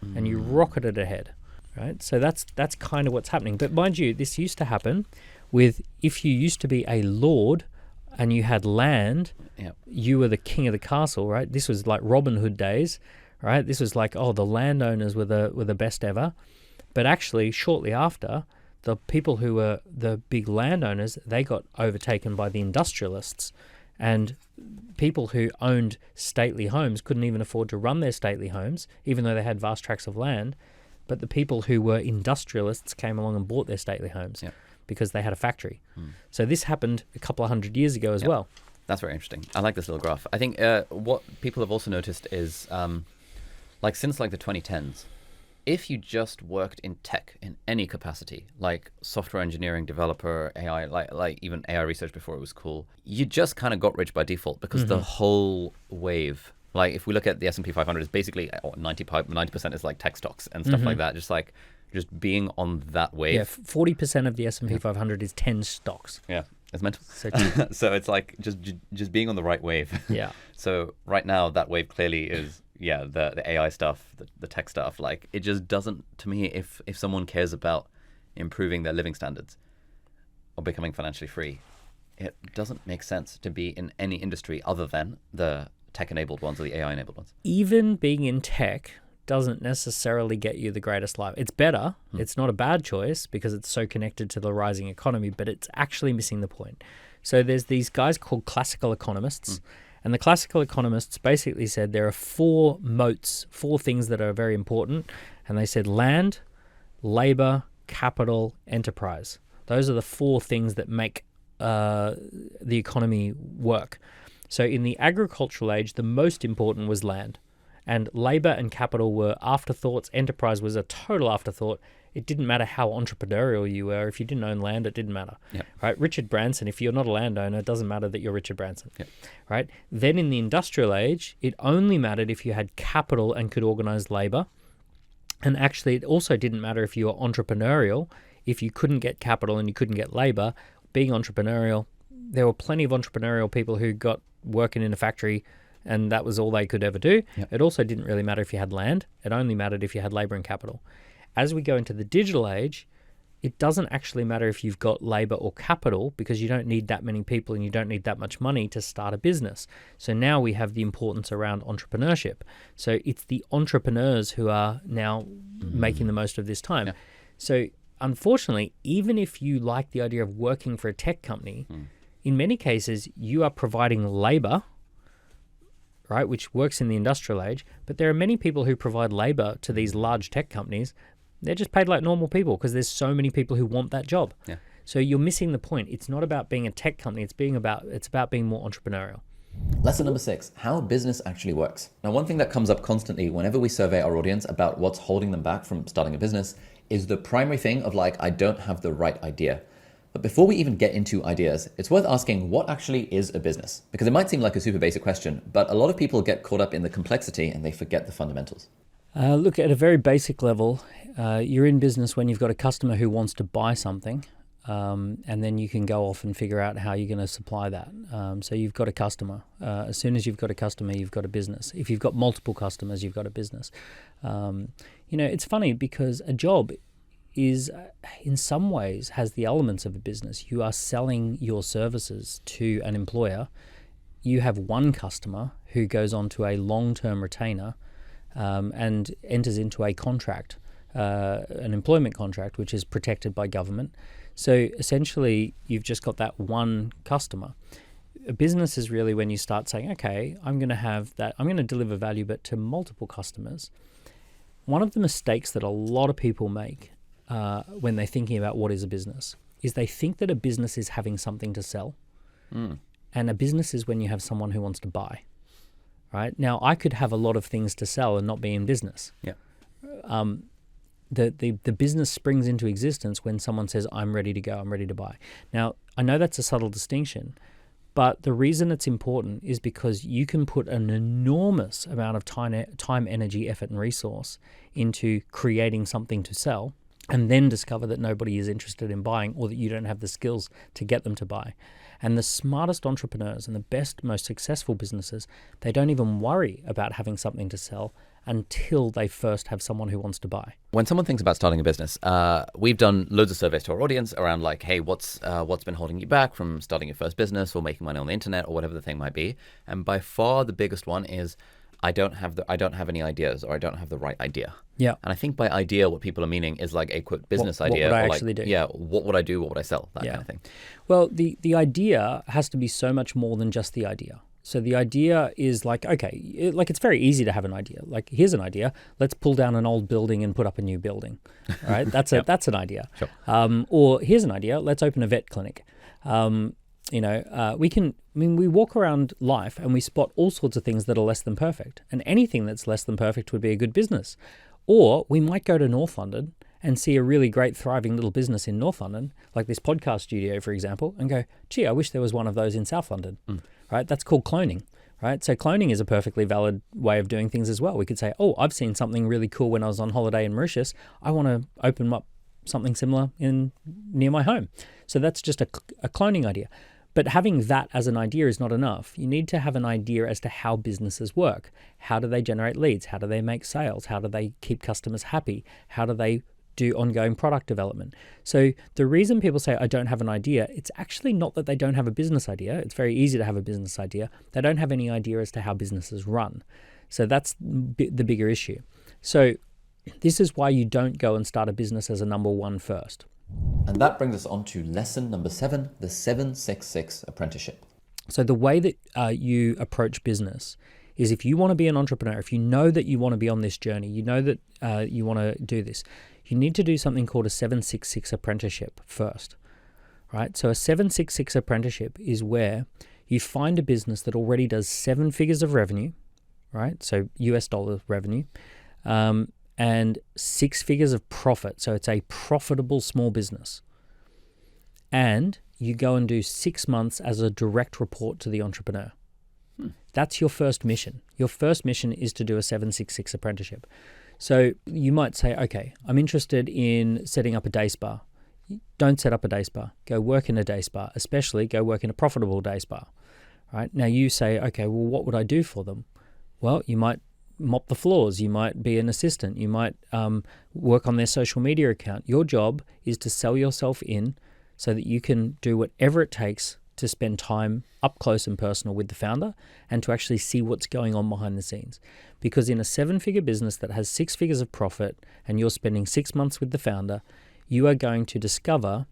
and you rocketed ahead, right? So that's kind of what's happening. But mind you, this used to happen with, if you used to be a lord and you had land, you were the king of the castle, right? This was like Robin Hood days, right? This was like, oh, the landowners were the best ever. But actually, shortly after, the people who were the big landowners, they got overtaken by the industrialists. And people who owned stately homes couldn't even afford to run their stately homes, even though they had vast tracts of land. But the people who were industrialists came along and bought their stately homes because they had a factory. So this happened a couple of 100 years ago as well. That's very interesting. I like this little graph. I think what people have also noticed is, since the 2010s, if you just worked in tech in any capacity, like software engineering, developer, AI, like even AI research before it was cool, you just kind of got rich by default because the whole wave, like if we look at the S&P 500, is basically 90% is like tech stocks and stuff like that, just being on that wave. Yeah, 40% of the S&P 500 is 10 stocks. Yeah, it's mental. So, so it's like just being on the right wave. Yeah. So right now that wave clearly is the AI stuff, the tech stuff. Like it just doesn't, to me, if someone cares about improving their living standards or becoming financially free, it doesn't make sense to be in any industry other than the tech-enabled ones or the AI-enabled ones. Even being in tech doesn't necessarily get you the greatest life. It's better. It's not a bad choice because it's so connected to the rising economy, but it's actually missing the point. So there's these guys called classical economists, and the classical economists basically said there are 4 moats, 4 things that are very important, and they said land, labor, capital, enterprise. Those are the 4 things that make the economy work. So in the agricultural age, the most important was land. And labor and capital were afterthoughts. Enterprise was a total afterthought. It didn't matter how entrepreneurial you were. If you didn't own land, it didn't matter. Yep. Right? Richard Branson, if you're not a landowner, it doesn't matter that you're Richard Branson. Yep. Right? Then in the industrial age, it only mattered if you had capital and could organize labor. And actually, it also didn't matter if you were entrepreneurial. If you couldn't get capital and you couldn't get labor, being entrepreneurial, there were plenty of entrepreneurial people who got working in a factory and that was all they could ever do. Yep. It also didn't really matter if you had land. It only mattered if you had labor and capital. As we go into the digital age, it doesn't actually matter if you've got labor or capital, because you don't need that many people and you don't need that much money to start a business. So now we have the importance around entrepreneurship. So it's the entrepreneurs who are now making the most of this time. Yeah. So unfortunately, even if you like the idea of working for a tech company, in many cases you are providing labor, right, which works in the industrial age, but there are many people who provide labor to these large tech companies. They're just paid like normal people because there's so many people who want that job. Yeah. So you're missing the point. It's not about being a tech company. It's about being more entrepreneurial. Lesson number 6, how business actually works. Now, one thing that comes up constantly whenever we survey our audience about what's holding them back from starting a business is the primary thing of like, I don't have the right idea. But before we even get into ideas, it's worth asking what actually is a business? Because it might seem like a super basic question, but a lot of people get caught up in the complexity and they forget the fundamentals. Look, at a very basic level, you're in business when you've got a customer who wants to buy something, and then you can go off and figure out how you're going to supply that. So you've got a customer. As soon as you've got a customer, you've got a business. If you've got multiple customers, you've got a business. It's funny because a job is, in some ways, has the elements of a business. You are selling your services to an employer. You have one customer who goes on to a long-term retainer and enters into a contract, an employment contract, which is protected by government. So essentially, you've just got that one customer. A business is really when you start saying, okay, I'm going to deliver value, but to multiple customers. One of the mistakes that a lot of people make when they're thinking about what is a business is they think that a business is having something to sell. And a business is when you have someone who wants to buy. Right? Now, I could have a lot of things to sell and not be in business. Yeah. The business springs into existence when someone says, I'm ready to go, I'm ready to buy. Now, I know that's a subtle distinction, but the reason it's important is because you can put an enormous amount of time, energy, effort, and resource into creating something to sell, and then discover that nobody is interested in buying or that you don't have the skills to get them to buy. And the smartest entrepreneurs and the best, most successful businesses, they don't even worry about having something to sell until they first have someone who wants to buy. When someone thinks about starting a business, we've done loads of surveys to our audience around like, hey, what's been holding you back from starting your first business or making money on the internet or whatever the thing might be. And by far the biggest one is I don't have any ideas, or I don't have the right idea. Yeah. And I think by idea, what people are meaning is like a quick business idea. What would I or actually like, do? Yeah. What would I do? What would I sell? That kind of thing. Well, the idea has to be so much more than just the idea. So the idea is like, okay, it's very easy to have an idea. Like, here's an idea. Let's pull down an old building and put up a new building. All right. That's that's an idea. Sure. Or here's an idea. Let's open a vet clinic. We walk around life and we spot all sorts of things that are less than perfect, and anything that's less than perfect would be a good business. Or we might go to North London and see a really great, thriving little business in North London, like this podcast studio, for example, and go, gee, I wish there was one of those in South London, right? That's called cloning, right? So cloning is a perfectly valid way of doing things as well. We could say, oh, I've seen something really cool when I was on holiday in Mauritius. I want to open up something similar near my home. So that's just a cloning idea. But having that as an idea is not enough. You need to have an idea as to how businesses work. How do they generate leads? How do they make sales? How do they keep customers happy? How do they do ongoing product development? So the reason people say, I don't have an idea, it's actually not that they don't have a business idea. It's very easy to have a business idea. They don't have any idea as to how businesses run. So that's the bigger issue. So this is why you don't go and start a business as a number one first. And that brings us on to lesson number 7, the 766 apprenticeship. So the way that you approach business is, if you want to be an entrepreneur, if you know that you want to be on this journey, you know that you want to do this, you need to do something called a 766 apprenticeship first, right? So a 766 apprenticeship is where you find a business that already does 7 figures of revenue, right? So US dollar revenue, and 6 figures of profit. So it's a profitable small business. And you go and do 6 months as a direct report to the entrepreneur. That's your first mission. Your first mission is to do a 766 apprenticeship. So you might say, okay, I'm interested in setting up a day spa. Don't set up a day spa. Go work in a day spa, especially go work in a profitable day spa. Right? Now you say, okay, well, what would I do for them? Well, you might mop the floors. You might be an assistant. You might work on their social media account. Your job is to sell yourself in so that you can do whatever it takes to spend time up close and personal with the founder and to actually see what's going on behind the scenes. Because in a 7-figure business that has 6 figures of profit and you're spending 6 months with the founder, you are going to discover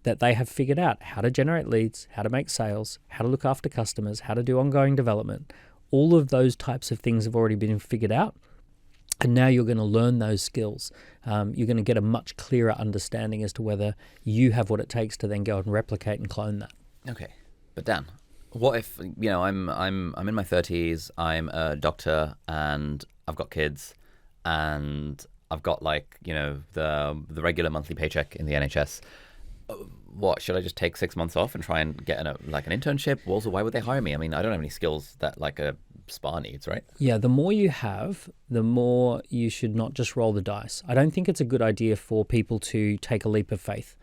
that they have figured out how to generate leads, how to make sales, how to look after customers, how to do ongoing development. All of those types of things have already been figured out. And now you're going to learn those skills. You're going to get a much clearer understanding as to whether you have what it takes to then go and replicate and clone that. Okay, but Dan, what if I'm in my 30s, I'm a doctor, and I've got kids, and I've got the regular monthly paycheck in the NHS. What, should I just take 6 months off and try and get an internship? Also, why would they hire me? I mean, I don't have any skills that a spa needs, right? Yeah, the more you have, the more you should not just roll the dice. I don't think it's a good idea for people to take a leap of faith.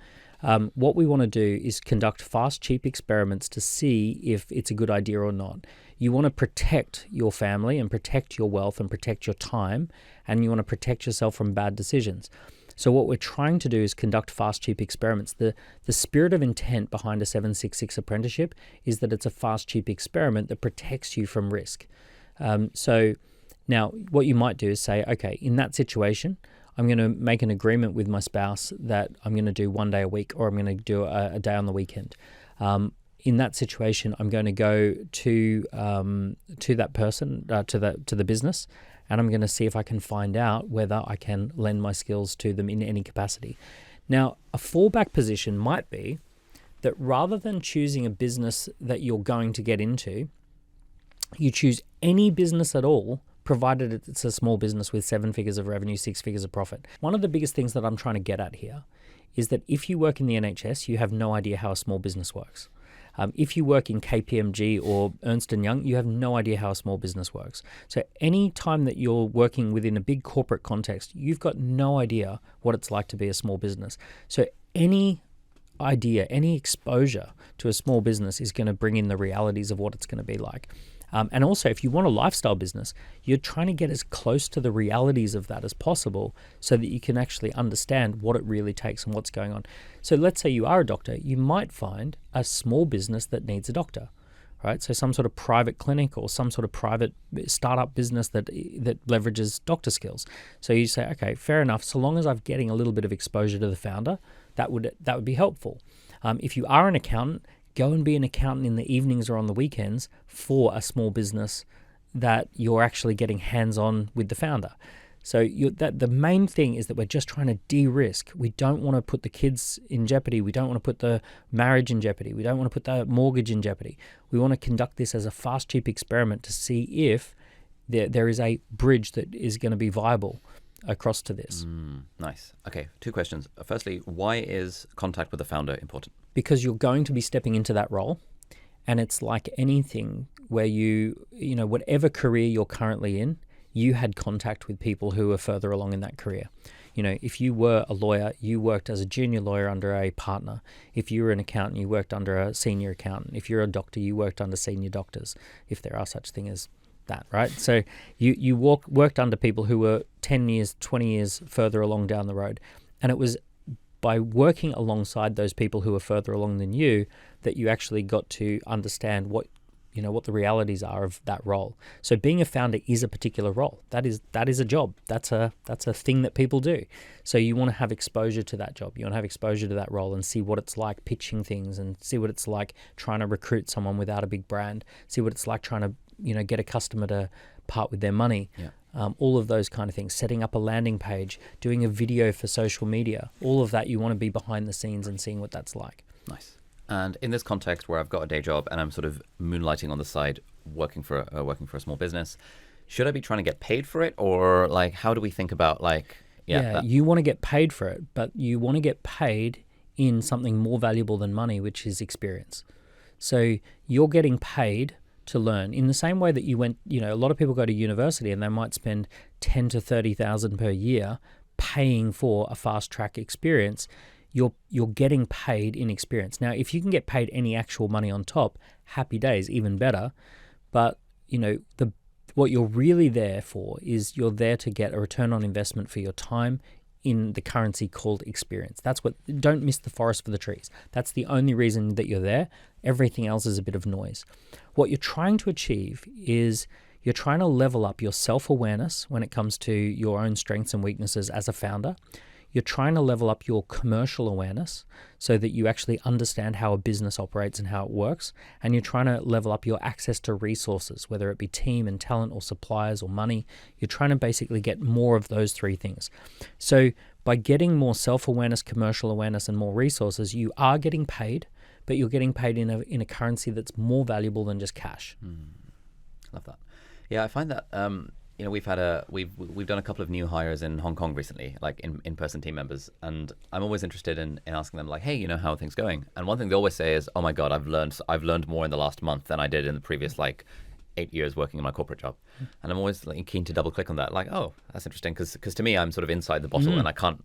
What we want to do is conduct fast, cheap experiments to see if it's a good idea or not. You want to protect your family and protect your wealth and protect your time, and you want to protect yourself from bad decisions. So what we're trying to do is conduct fast, cheap experiments. The spirit of intent behind a 766 apprenticeship is that it's a fast, cheap experiment that protects you from risk. So now what you might do is say, okay, in that situation, I'm going to make an agreement with my spouse that I'm going to do 1 day a week, or I'm going to do a day on the weekend. In that situation, I'm going to go to that person, to the business, and I'm going to see if I can find out whether I can lend my skills to them in any capacity. Now, a fallback position might be that rather than choosing a business that you're going to get into, you choose any business at all, provided it's a small business with 7 figures of revenue, 6 figures of profit. One of the biggest things that I'm trying to get at here is that if you work in the NHS, you have no idea how a small business works. If you work in KPMG or Ernst & Young, you have no idea how a small business works. So any time that you're working within a big corporate context, you've got no idea what it's like to be a small business. So any idea, any exposure to a small business is going to bring in the realities of what it's going to be like. And also, if you want a lifestyle business, you're trying to get as close to the realities of that as possible so that you can actually understand what it really takes and what's going on. So let's say you are a doctor, you might find a small business that needs a doctor, right? So some sort of private clinic or some sort of private startup business that leverages doctor skills. So you say, okay, fair enough. So long as I'm getting a little bit of exposure to the founder, that would be helpful. If you are an accountant, go and be an accountant in the evenings or on the weekends for a small business that you're actually getting hands-on with the founder. So the main thing is that we're just trying to de-risk. We don't want to put the kids in jeopardy. We don't want to put the marriage in jeopardy. We don't want to put the mortgage in jeopardy. We want to conduct this as a fast, cheap experiment to see if there is a bridge that is going to be viable across to this. Nice. Okay, 2 questions. Firstly, why is contact with the founder important? Because you're going to be stepping into that role, and it's like anything where whatever career you're currently in, you had contact with people who are further along in that career. If you were a lawyer, you worked as a junior lawyer under a partner. If you were an accountant, you worked under a senior accountant. If you're a doctor, you worked under senior doctors, if there are such things as that, right? So you worked under people who were 10 years, 20 years further along down the road. And it was by working alongside those people who are further along than you that you actually got to understand what the realities are of that role. So being a founder is a particular role. That is a job. That's a thing that people do. So you want to have exposure to that job. You want to have exposure to that role and see what it's like pitching things, and see what it's like trying to recruit someone without a big brand. See what it's like trying to get a customer to part with their money. Yeah. All of those kind of things, setting up a landing page, doing a video for social media, all of that, you want to be behind the scenes and seeing what that's like. Nice. And in this context where I've got a day job and I'm sort of moonlighting on the side, working for a small business, should I be trying to get paid for it, or how do we think about you want to get paid for it, but you want to get paid in something more valuable than money, which is experience. So you're getting paid to learn in the same way that you went, a lot of people go to university and they might spend 10 to 30,000 per year paying for a fast track experience. You're getting paid in experience. Now, if you can get paid any actual money on top, happy days, even better. But what you're really there for is you're there to get a return on investment for your time in the currency called experience. That's what, don't miss the forest for the trees. That's the only reason that you're there. Everything else is a bit of noise. What you're trying to achieve is you're trying to level up your self-awareness when it comes to your own strengths and weaknesses as a founder. You're trying to level up your commercial awareness so that you actually understand how a business operates and how it works. And you're trying to level up your access to resources, whether it be team and talent or suppliers or money. You're trying to basically get more of those three things. So by getting more self-awareness, commercial awareness, and more resources, you are getting paid, but you're getting paid in a currency that's more valuable than just cash. Love that. Yeah, I find that we've done a couple of new hires in Hong Kong recently, like in-person team members, and I'm always interested in asking them, like, hey, how are things going? And one thing they always say is, oh my God, I've learned more in the last month than I did in the previous 8 years working in my corporate job. And I'm always keen to double click on that, like, oh, that's interesting, because to me, I'm sort of inside the bottle and I can't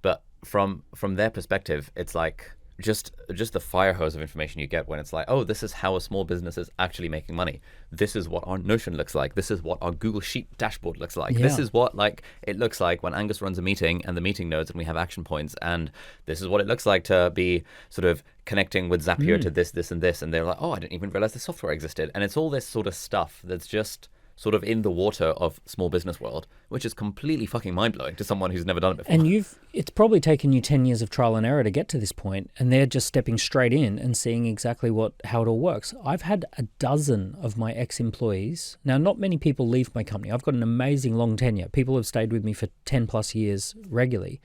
but from their perspective, it's like just the fire hose of information you get when it's like, oh, this is how a small business is actually making money. This is what our Notion looks like. This is what our Google Sheet dashboard looks like. Yeah. This is what it looks like when Angus runs a meeting and the meeting notes and we have action points. And this is what it looks like to be sort of connecting with Zapier to this, and this. And they're like, oh, I didn't even realize the software existed. And it's all this sort of stuff that's just sort of in the water of small business world, which is completely fucking mind-blowing to someone who's never done it before. And it's probably taken you 10 years of trial and error to get to this point, and they're just stepping straight in and seeing exactly how it all works. I've had a dozen of my ex-employees. Now, not many people leave my company. I've got an amazing long tenure. People have stayed with me for 10 plus years regularly.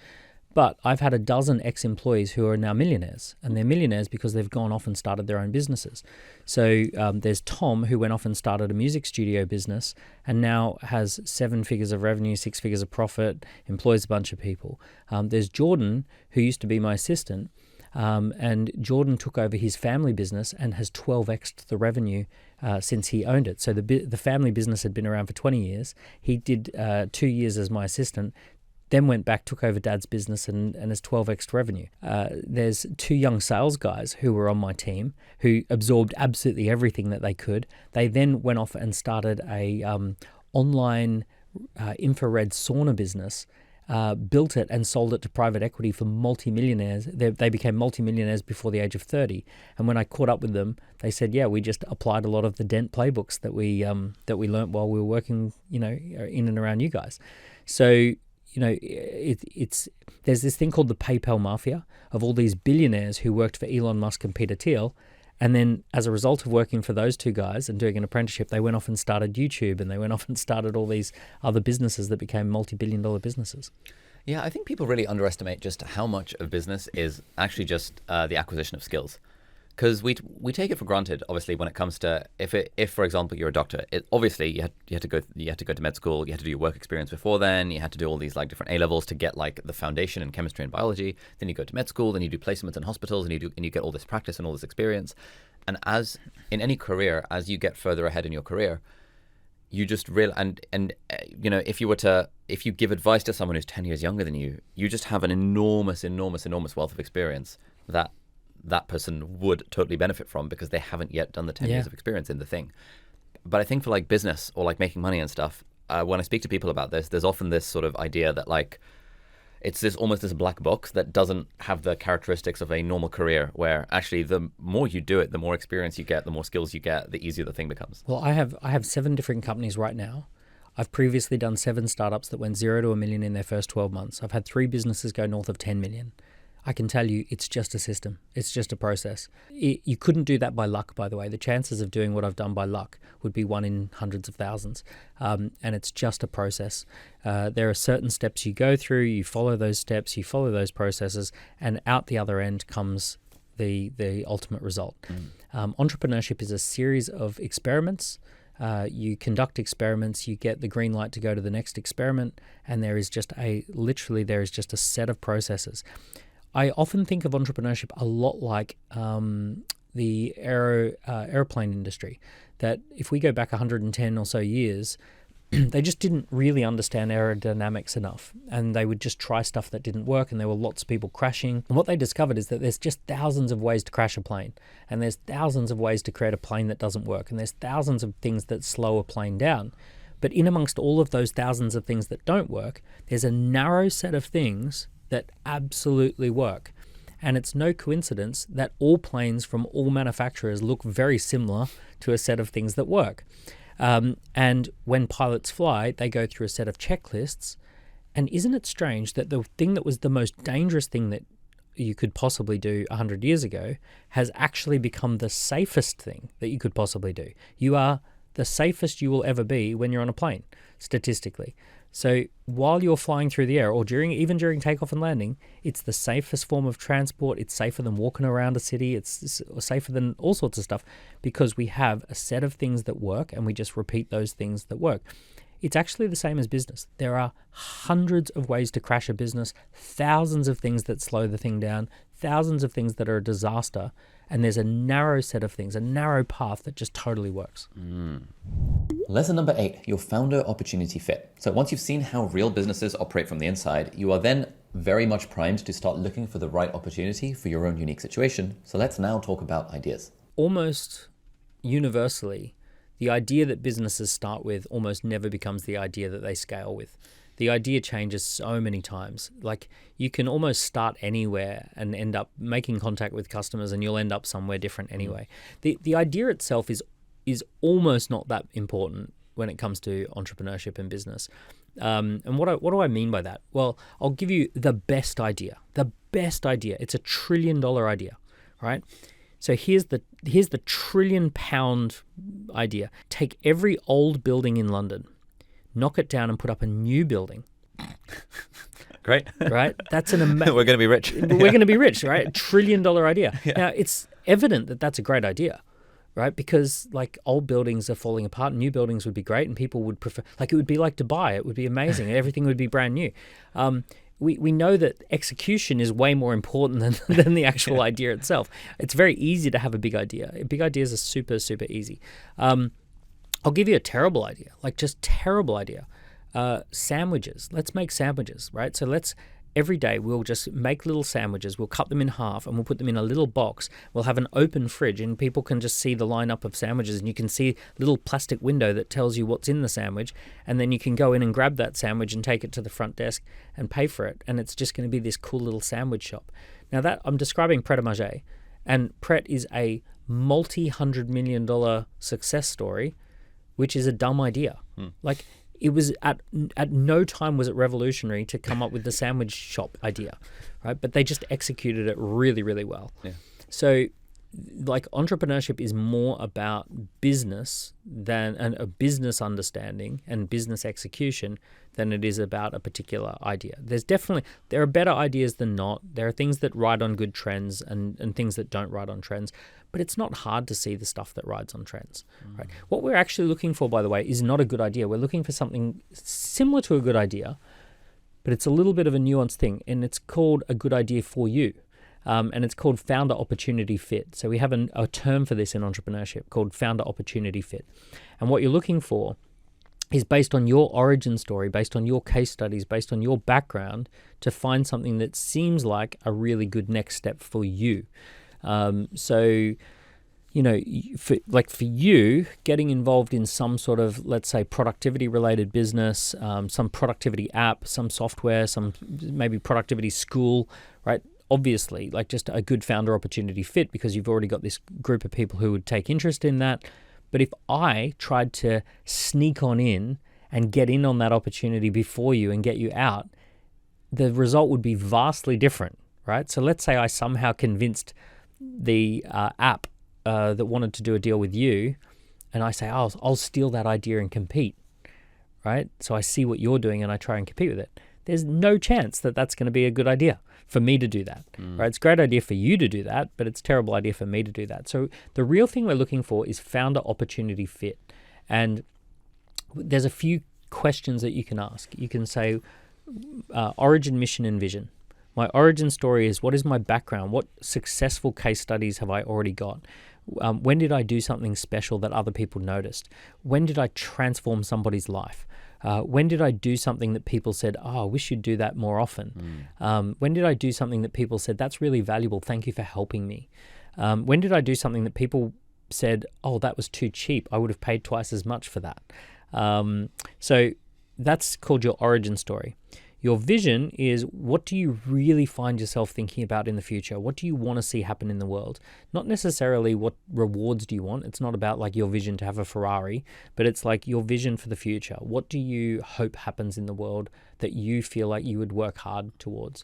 But I've had a dozen ex-employees who are now millionaires, and they're millionaires because they've gone off and started their own businesses. So there's Tom, who went off and started a music studio business and now has 7 figures of revenue, 6 figures of profit, employs a bunch of people. There's Jordan, who used to be my assistant, and Jordan took over his family business and has 12x'd the revenue since he owned it. So the family business had been around for 20 years. He did 2 years as my assistant, then went back, took over Dad's business and has 12x revenue. There's 2 young sales guys who were on my team who absorbed absolutely everything that they could. They then went off and started a online infrared sauna business, built it and sold it to private equity for multi-millionaires. They became multi-millionaires before the age of 30. And when I caught up with them, they said, yeah, we just applied a lot of the Dent playbooks that we learnt while we were working, in and around you guys. So, there's this thing called the PayPal mafia of all these billionaires who worked for Elon Musk and Peter Thiel. And then as a result of working for those 2 guys and doing an apprenticeship, they went off and started YouTube, and they went off and started all these other businesses that became multi-billion-dollar businesses. Yeah, I think people really underestimate just how much of business is actually just the acquisition of skills. Because we take it for granted, obviously, when it comes to if for example you're a doctor, obviously you had to go to med school, you had to do your work experience before then, you had to do all these different A levels to get the foundation in chemistry and biology. Then you go to med school, then you do placements in hospitals, and you get all this practice and all this experience. And as in any career, as you get further ahead in your career, you just if you give advice to someone who's 10 years younger than you, you just have an enormous wealth of experience that person would totally benefit from, because they haven't yet done the 10 years of experience in the thing. But I think for business or making money and stuff, when I speak to people about this, there's often this sort of idea that it's almost this black box that doesn't have the characteristics of a normal career, where actually the more you do it, the more experience you get, the more skills you get, the easier the thing becomes. Well, I have 7 different companies right now. I've previously done 7 startups that went 0 to $1 million in their first 12 months. I've had 3 businesses go north of 10 million. I can tell you it's just a system. It's just a process. You couldn't do that by luck, by the way. The chances of doing what I've done by luck would be 1 in hundreds of thousands. And it's just a process. There are certain steps you go through, you follow those steps, you follow those processes, and out the other end comes the ultimate result. Entrepreneurship is a series of experiments. You conduct experiments, you get the green light to go to the next experiment, and there is just a set of processes. I often think of entrepreneurship a lot like the airplane industry, that if we go back 110 or so years, they just didn't really understand aerodynamics enough, and they would just try stuff that didn't work, and there were lots of people crashing. And what they discovered is that there's just thousands of ways to crash a plane, and there's thousands of ways to create a plane that doesn't work, and there's thousands of things that slow a plane down. But in amongst all of those thousands of things that don't work, there's a narrow set of things that absolutely work. And it's no coincidence that all planes from all manufacturers look very similar to a set of things that work. And when pilots fly, they go through a set of checklists. And isn't it strange that the thing that was the most dangerous thing that you could possibly do 100 years ago has actually become the safest thing that you could possibly do? You are the safest you will ever be when you're on a plane, statistically. So while you're flying through the air, or even during takeoff and landing, it's the safest form of transport. It's safer than walking around a city. It's safer than all sorts of stuff, because we have a set of things that work, and we just repeat those things that work. It's actually the same as business. There are hundreds of ways to crash a business, thousands of things that slow the thing down, thousands of things that are a disaster, and there's a narrow set of things, a narrow path that just totally works. Lesson number 8, your founder opportunity fit. So once you've seen how real businesses operate from the inside, you are then very much primed to start looking for the right opportunity for your own unique situation. So let's now talk about ideas. Almost universally, the idea that businesses start with almost never becomes the idea that they scale with. The idea changes so many times. Like, you can almost start anywhere and end up making contact with customers, and you'll end up somewhere different anyway. The idea itself is almost not that important when it comes to entrepreneurship and business. And what do I mean by that? Well, I'll give you the best idea. The best idea. It's $1 trillion idea, right? So here's the £1 trillion idea. Take every old building in London, knock it down, and put up a new building. Great. Right? That's an We're going to be rich. We're going to be rich, right? $1 trillion idea. Yeah. Now, it's evident that that's a great idea, right? Because like old buildings are falling apart, and new buildings would be great, and people would prefer, like, it would be like Dubai. It would be amazing. Everything would be brand new. We know that execution is way more important than the actual idea itself. It's very easy to have a big idea. Big ideas are super, super easy. I'll give you a terrible idea, like just terrible idea. Sandwiches. Let's make sandwiches, right? So every day we'll just make little sandwiches. We'll cut them in half, and we'll put them in a little box. We'll have an open fridge, and people can just see the lineup of sandwiches, and you can see a little plastic window that tells you what's in the sandwich, and then you can go in and grab that sandwich and take it to the front desk and pay for it, and it's just going to be this cool little sandwich shop. Now, that I'm describing Pret-a-Manger, and Pret is a multi-$100 million success story, which is a dumb idea. Like, it was at no time was it revolutionary to come up with the sandwich shop idea, right? But they just executed it really, really well. Yeah. So, like, entrepreneurship is more about business than a business understanding and business execution than it is about a particular idea. There are better ideas than not. There are things that ride on good trends and things that don't ride on trends. But it's not hard to see the stuff that rides on trends, right? What we're actually looking for, by the way, is not a good idea. We're looking for something similar to a good idea, but it's a little bit of a nuanced thing, and it's called a good idea for you. And it's called founder opportunity fit. So we have a term for this in entrepreneurship called founder opportunity fit. And what you're looking for is based on your origin story, based on your case studies, based on your background, to find something that seems like a really good next step for you. So, you know, for you, getting involved in some sort of, let's say, productivity related business, some productivity app, some software, some maybe productivity school, right? Obviously, like, just a good founder opportunity fit, because you've already got this group of people who would take interest in that. But if I tried to sneak on in and get in on that opportunity before you and get you out, the result would be vastly different, right? So let's say I somehow convinced the app that wanted to do a deal with you, and I say, I'll steal that idea and compete, right? So I see what you're doing and I try and compete with it. There's no chance that that's going to be a good idea for me to do that, right? It's a great idea for you to do that, but it's a terrible idea for me to do that. So the real thing we're looking for is founder opportunity fit. And there's a few questions that you can ask. You can say, origin, mission, and vision. My origin story is, what is my background? What successful case studies have I already got? When did I do something special that other people noticed? When did I transform somebody's life? When did I do something that people said, oh, I wish you'd do that more often? When did I do something that people said, that's really valuable, thank you for helping me? When did I do something that people said, oh, that was too cheap, I would have paid twice as much for that? So that's called your origin story. Your vision is, what do you really find yourself thinking about in the future? What do you want to see happen in the world? Not necessarily what rewards do you want. It's not about like your vision to have a Ferrari, but it's like your vision for the future. What do you hope happens in the world that you feel like you would work hard towards?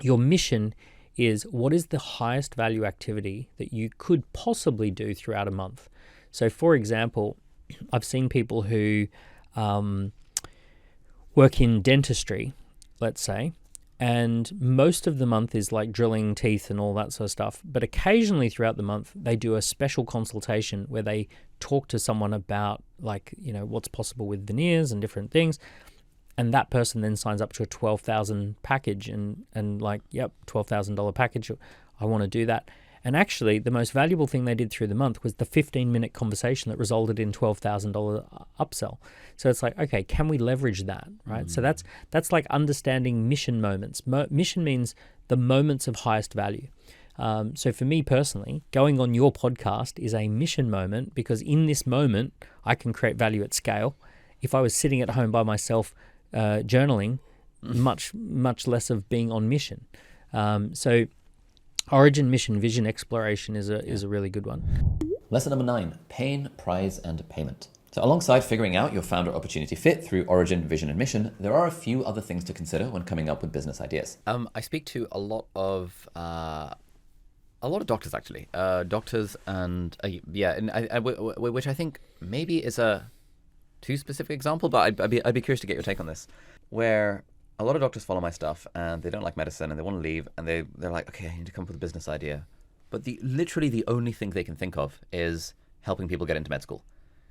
Your mission is, what is the highest value activity that you could possibly do throughout a month? So for example, I've seen people who work in dentistry, let's say, and most of the month is like drilling teeth and all that sort of stuff. But occasionally throughout the month, they do a special consultation where they talk to someone about like, you know, what's possible with veneers and different things. And that person then signs up to a $12,000 package and like, yep, $12,000 package. I want to do that. And actually, the most valuable thing they did through the month was the 15-minute conversation that resulted in $12,000 upsell. So it's like, okay, can we leverage that, right? So that's like understanding mission moments. Mission means the moments of highest value. So for me personally, going on your podcast is a mission moment, because in this moment, I can create value at scale. If I was sitting at home by myself journaling, much less of being on mission. So origin, mission, vision, exploration is a really good one. Lesson number 9, pain, prize, and payment. So alongside figuring out your founder opportunity fit through origin, vision, and mission, there are a few other things to consider when coming up with business ideas. I speak to a lot of doctors actually, and which I think maybe is a too specific example, but I'd be curious to get your take on this, where a lot of doctors follow my stuff and they don't like medicine and they want to leave, and they're like, okay, I need to come up with a business idea. But literally the only thing they can think of is helping people get into med school.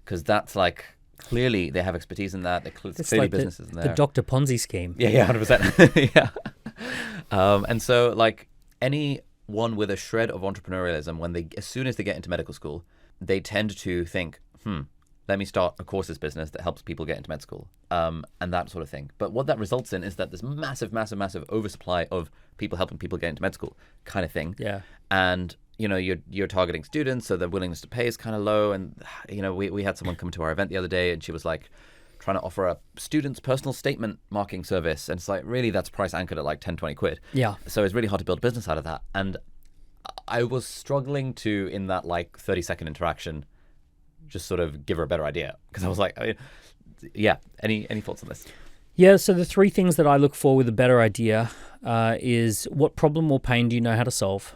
Because that's like, clearly they have expertise in that. It's clearly like businesses in there. The Dr. Ponzi scheme. Yeah, 100%. Yeah. And so like anyone with a shred of entrepreneurialism, as soon as they get into medical school, they tend to think, let me start a courses business that helps people get into med school, and that sort of thing. But what that results in is that there's massive oversupply of people helping people get into med school kind of thing. Yeah. And, you know, you're targeting students, so their willingness to pay is kind of low. And, you know, we had someone come to our event the other day, and she was like trying to offer a student's personal statement marking service. And it's like, really, that's price anchored at like 10, 20 quid. Yeah. So it's really hard to build a business out of that. And I was struggling to, in that like 30-second interaction, just sort of give her a better idea, because I was like, yeah. Any thoughts on this? Yeah. So the three things that I look for with a better idea is, what problem or pain do you know how to solve?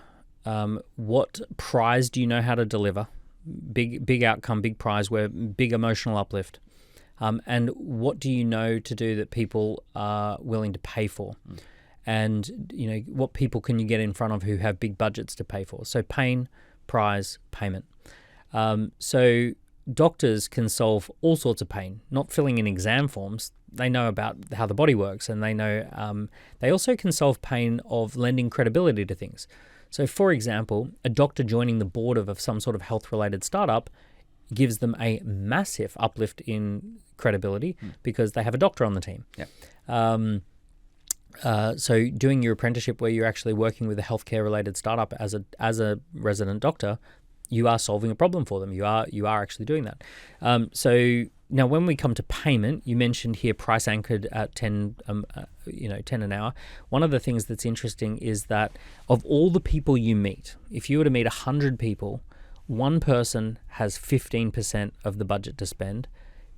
What prize do you know how to deliver? Big outcome, big prize, where big emotional uplift. And what do you know to do that people are willing to pay for? And, you know, what people can you get in front of who have big budgets to pay for? So pain, prize, payment. So doctors can solve all sorts of pain, not filling in exam forms. They know about how the body works, and they know they also can solve pain of lending credibility to things. So for example, a doctor joining the board of some sort of health-related startup gives them a massive uplift in credibility because they have a doctor on the team. Yeah. So doing your apprenticeship where you're actually working with a healthcare-related startup as a resident doctor, you are solving a problem for them. You are actually doing that. So now when we come to payment, you mentioned here price anchored at 10 an hour. One of the things that's interesting is that of all the people you meet, if you were to meet 100 people, one person has 15% of the budget to spend,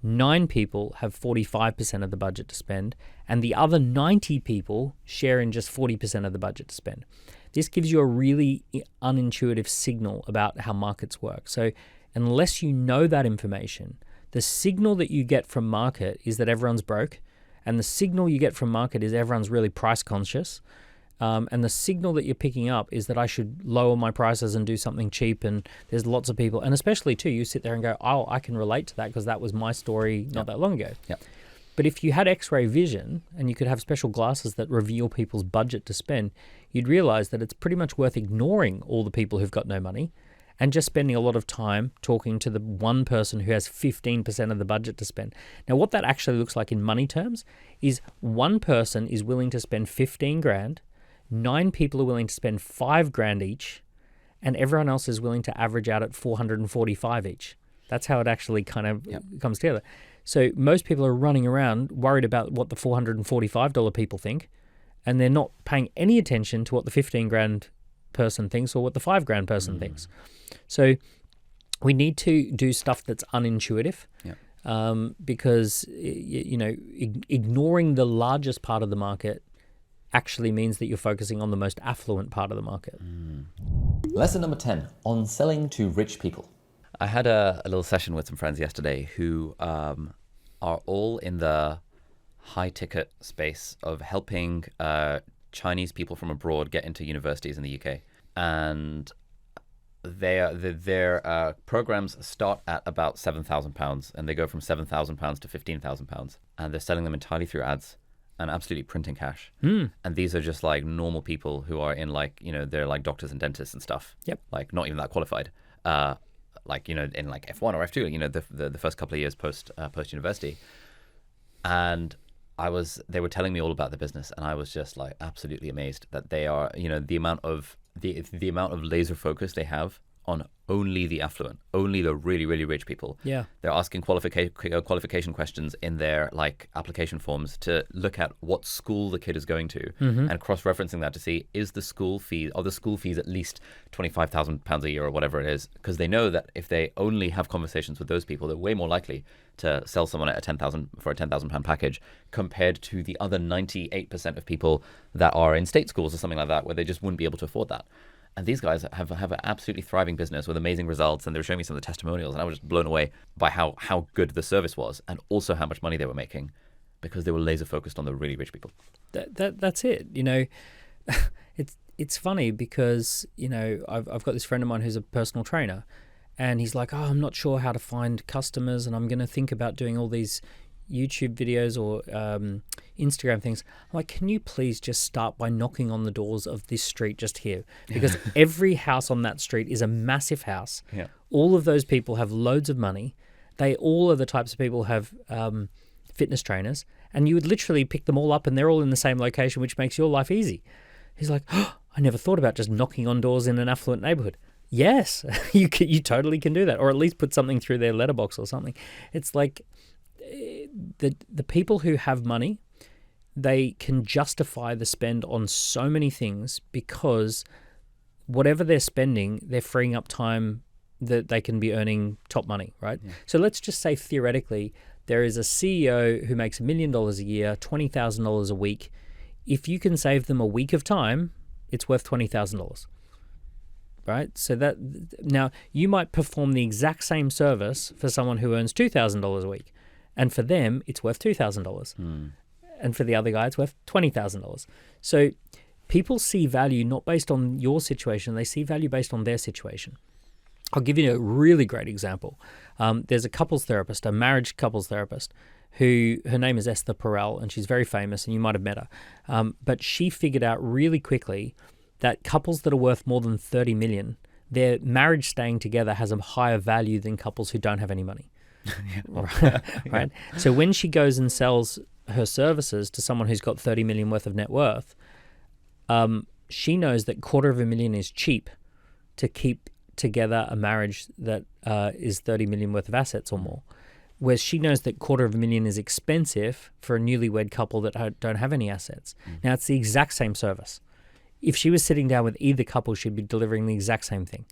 9 people have 45% of the budget to spend, and the other 90 people share in just 40% of the budget to spend. This gives you a really unintuitive signal about how markets work. So unless you know that information, the signal that you get from market is that everyone's broke, and the signal you get from market is everyone's really price conscious. And the signal that you're picking up is that I should lower my prices and do something cheap, and there's lots of people. And especially too, you sit there and go, oh, I can relate to that because that was my story not that long ago. Yep. But if you had X-ray vision and you could have special glasses that reveal people's budget to spend, you'd realize that it's pretty much worth ignoring all the people who've got no money and just spending a lot of time talking to the one person who has 15% of the budget to spend. Now, what that actually looks like in money terms is one person is willing to spend 15 grand, 9 people are willing to spend 5 grand each, and everyone else is willing to average out at 445 each. That's how it actually kind of comes together. So most people are running around worried about what the $445 people think, and they're not paying any attention to what the 15 grand person thinks or what the 5 grand person thinks. So we need to do stuff that's unintuitive, because ignoring the largest part of the market actually means that you're focusing on the most affluent part of the market. Lesson number 10 on selling to rich people. I had a little session with some friends yesterday who are all in the high ticket space of helping Chinese people from abroad get into universities in the UK. And their programs start at about £7,000 and they go from £7,000 to £15,000. And they're selling them entirely through ads and absolutely printing cash. And these are just like normal people who are in like, they're like doctors and dentists and stuff. Yep. Like not even that qualified. Like, in like F1 or F2, the first couple of years post university. And they were telling me all about the business, and I was just like absolutely amazed that they are, the amount of laser focus they have on only the affluent, only the really, really rich people. Yeah. They're asking qualification questions in their like application forms to look at what school the kid is going to, and cross-referencing that to see are the school fees at least £25,000 a year or whatever it is, because they know that if they only have conversations with those people, they're way more likely to sell someone at for a £10,000 package compared to the other 98% of people that are in state schools or something like that, where they just wouldn't be able to afford that. And these guys have an absolutely thriving business with amazing results, and they were showing me some of the testimonials, and I was just blown away by how good the service was, and also how much money they were making, because they were laser focused on the really rich people. That's it. It's funny because I've got this friend of mine who's a personal trainer, and he's like, I'm not sure how to find customers, and I'm going to think about doing all these YouTube videos or Instagram things. I'm like, can you please just start by knocking on the doors of this street just here? Because every house on that street is a massive house. Yeah. All of those people have loads of money. They all are the types of people who have fitness trainers, and you would literally pick them all up and they're all in the same location, which makes your life easy. He's like, I never thought about just knocking on doors in an affluent neighborhood. Yes, you totally can do that, or at least put something through their letterbox or something. It's like the people who have money, they can justify the spend on so many things because whatever they're spending, they're freeing up time that they can be earning top money, right? Yeah. So let's just say theoretically there is a CEO who makes $1 million a year, $20,000 a week. If you can save them a week of time, it's worth $20,000. Right? So that now you might perform the exact same service for someone who earns $2,000 a week. And for them, it's worth $2,000. And for the other guy, it's worth $20,000. So people see value not based on your situation. They see value based on their situation. I'll give you a really great example. There's a couples therapist, a marriage couples therapist, who her name is Esther Perel, and she's very famous, and you might have met her. But she figured out really quickly that couples that are worth more than 30 million, their marriage staying together has a higher value than couples who don't have any money. Right? So when she goes and sells her services to someone who's got 30 million worth of net worth, she knows that $250,000 is cheap to keep together a marriage that is 30 million worth of assets or more. Whereas she knows that $250,000 is expensive for a newlywed couple that don't have any assets. Now, it's the exact same service. If she was sitting down with either couple, she'd be delivering the exact same thing.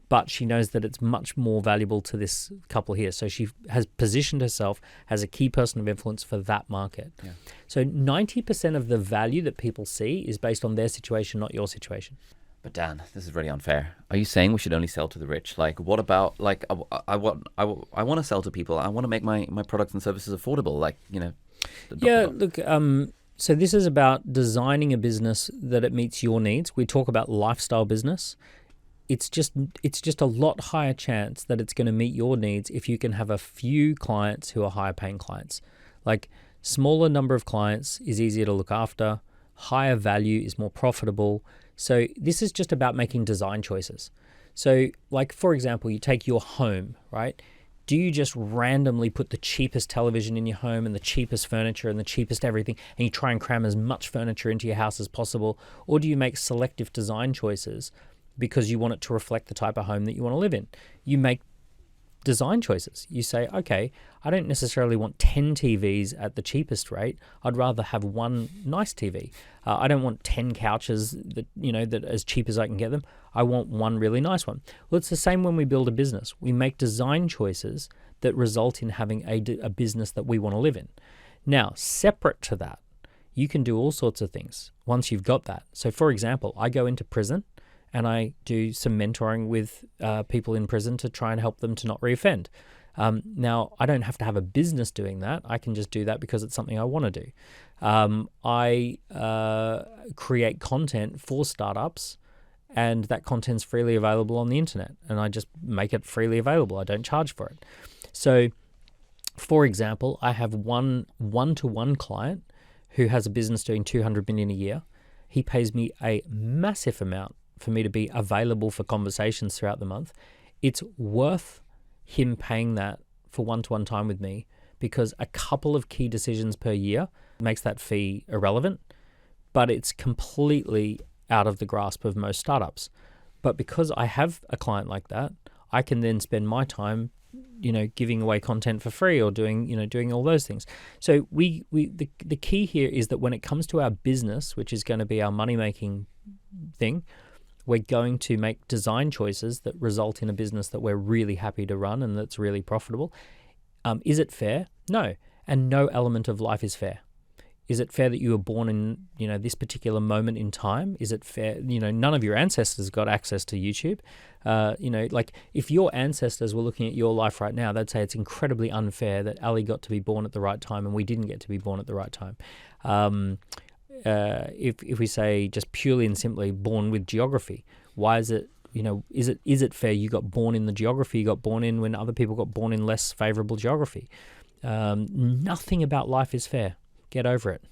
But she knows that it's much more valuable to this couple here. So she has positioned herself as a key person of influence for that market. Yeah. So 90% of the value that people see is based on their situation, not your situation. But Dan, this is really unfair. Are you saying we should only sell to the rich? Like, what about, like, I want to sell to people. I want to make my products and services affordable. Like, Look, so this is about designing a business that it meets your needs. We talk about lifestyle business. It's just a lot higher chance that it's going to meet your needs if you can have a few clients who are higher paying clients. Like, smaller number of clients is easier to look after. Higher value is more profitable. So this is just about making design choices. So, like, for example, you take your home, right? Do you just randomly put the cheapest television in your home and the cheapest furniture and the cheapest everything, and you try and cram as much furniture into your house as possible? Or do you make selective design choices because you want it to reflect the type of home that you want to live in? You make design choices. You say, okay, I don't necessarily want 10 TVs at the cheapest rate. I'd rather have one nice TV. I don't want 10 couches that, that as cheap as I can get them. I want one really nice one. Well, it's the same when we build a business. We make design choices that result in having a business that we want to live in. Now, separate to that, you can do all sorts of things once you've got that. So, for example, I go into prison and I do some mentoring with people in prison to try and help them to not reoffend. Now, I don't have to have a business doing that. I can just do that because it's something I want to do. I create content for startups, and that content's freely available on the internet, and I just make it freely available. I don't charge for it. So, for example, I have one-to-one client who has a business doing $200 million a year. He pays me a massive amount for me to be available for conversations throughout the month. It's worth him paying that for one-to-one time with me, because a couple of key decisions per year makes that fee irrelevant, but it's completely out of the grasp of most startups. But because I have a client like that, I can then spend my time, giving away content for free or doing all those things. So the key here is that when it comes to our business, which is going to be our money-making thing, we're going to make design choices that result in a business that we're really happy to run and that's really profitable. Is it fair? No. And no element of life is fair. Is it fair that you were born in, this particular moment in time? Is it fair? None of your ancestors got access to YouTube. Like if your ancestors were looking at your life right now, they'd say it's incredibly unfair that Ali got to be born at the right time and we didn't get to be born at the right time. If we say just purely and simply born with geography, why is it, is it fair you got born in the geography you got born in when other people got born in less favorable geography? Nothing about life is fair. Get over it.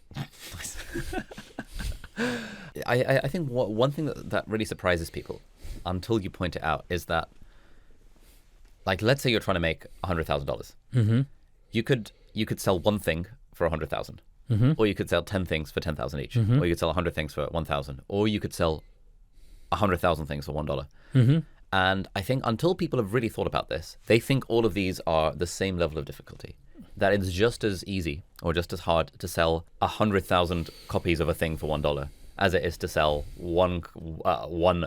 I think one thing that really surprises people until you point it out is that, like, let's say you're trying to make $100,000. Mm-hmm. You could sell one thing for $100,000. Mm-hmm. Or you could sell 10 things for 10,000 each. Mm-hmm. Or you could sell 100 things for 1,000. Or you could sell 100,000 things for $1. Mm-hmm. And I think until people have really thought about this, they think all of these are the same level of difficulty. That it's just as easy or just as hard to sell 100,000 copies of a thing for $1 as it is to sell one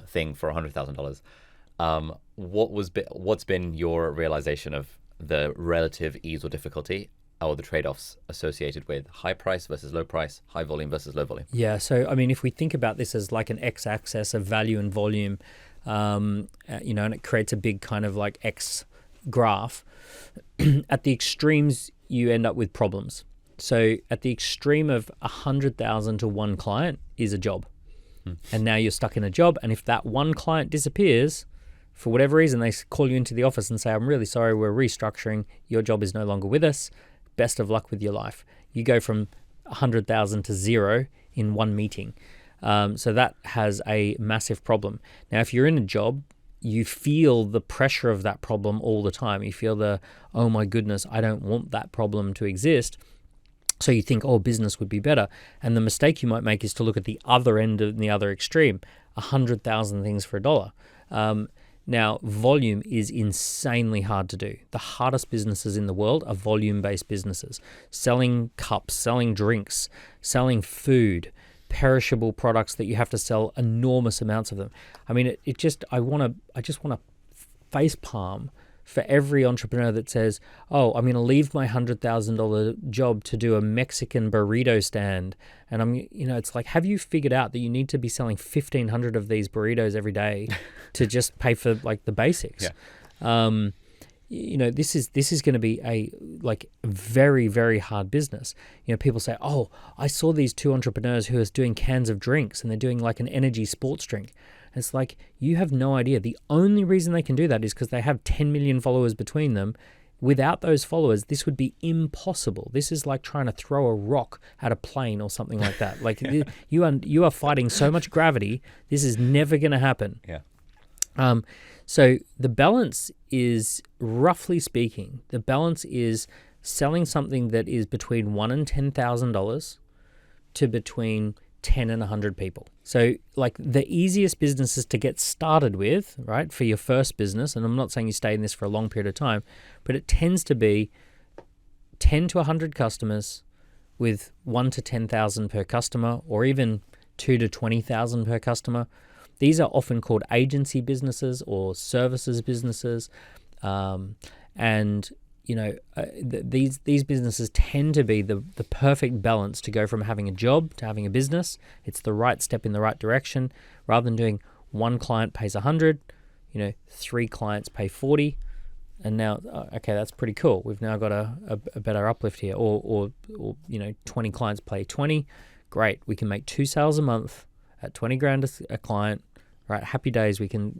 thing for $100,000. What's been your realization of the relative ease or difficulty, or the trade-offs associated with high price versus low price, high volume versus low volume? Yeah, so I mean, if we think about this as like an x-axis of value and volume, and it creates a big kind of like X graph, at the extremes, you end up with problems. So at the extreme of 100,000 to one client is a job. And now you're stuck in a job. And if that one client disappears, for whatever reason, they call you into the office and say, I'm really sorry, we're restructuring. Your job is no longer with us. Best of luck with your life. You go from 100,000 to zero in one meeting. So that has a massive problem. Now, if you're in a job, you feel the pressure of that problem all the time. You feel oh my goodness, I don't want that problem to exist. So you think, business would be better. And the mistake you might make is to look at the other end of the other extreme, 100,000 things for $1. Now, volume is insanely hard to do. The hardest businesses in the world are volume-based businesses. Selling cups, selling drinks, selling food, perishable products that you have to sell enormous amounts of them. I mean, I just want to face palm for every entrepreneur that says, I'm going to leave my $100,000 job to do a Mexican burrito stand. And it's like, have you figured out that you need to be selling 1,500 of these burritos every day to just pay for like the basics? Yeah. This is going to be a very, very hard business. People say, I saw these two entrepreneurs who are doing cans of drinks and they're doing like an energy sports drink. It's like, you have no idea. The only reason they can do that is because they have 10 million followers between them. Without those followers, this would be impossible. This is like trying to throw a rock at a plane or something like that. Like you are fighting so much gravity. This is never going to happen. Yeah. So the balance is, roughly speaking, the balance is selling something that is between $1,000 and $10,000 to between 10 and 100 people. So like the easiest businesses to get started with, right, for your first business, and I'm not saying you stay in this for a long period of time, but it tends to be 10 to 100 customers with 1 to 10,000 per customer, or even 2 to 20,000 per customer. These are often called agency businesses or services businesses, and these businesses tend to be the perfect balance to go from having a job to having a business. It's the right step in the right direction, rather than doing one client pays 100, 3 clients pay 40, and now okay, that's pretty cool. We've now got a better uplift here, or 20 clients pay 20. Great, we can make 2 sales a month at 20 grand a client. Right, happy days. We can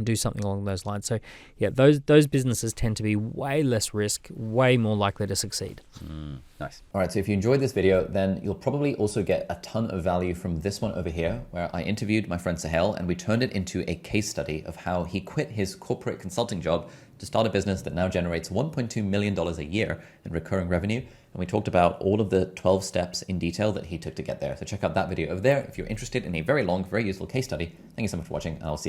do something along those lines. So, yeah, those businesses tend to be way less risk, way more likely to succeed. Nice. All right, so if you enjoyed this video, then you'll probably also get a ton of value from this one over here, where I interviewed my friend Sahel and we turned it into a case study of how he quit his corporate consulting job to start a business that now generates $1.2 million a year in recurring revenue. And we talked about all of the 12 steps in detail that he took to get there. So check out that video over there if you're interested in a very long, very useful case study. Thank you so much for watching, and I'll see you there.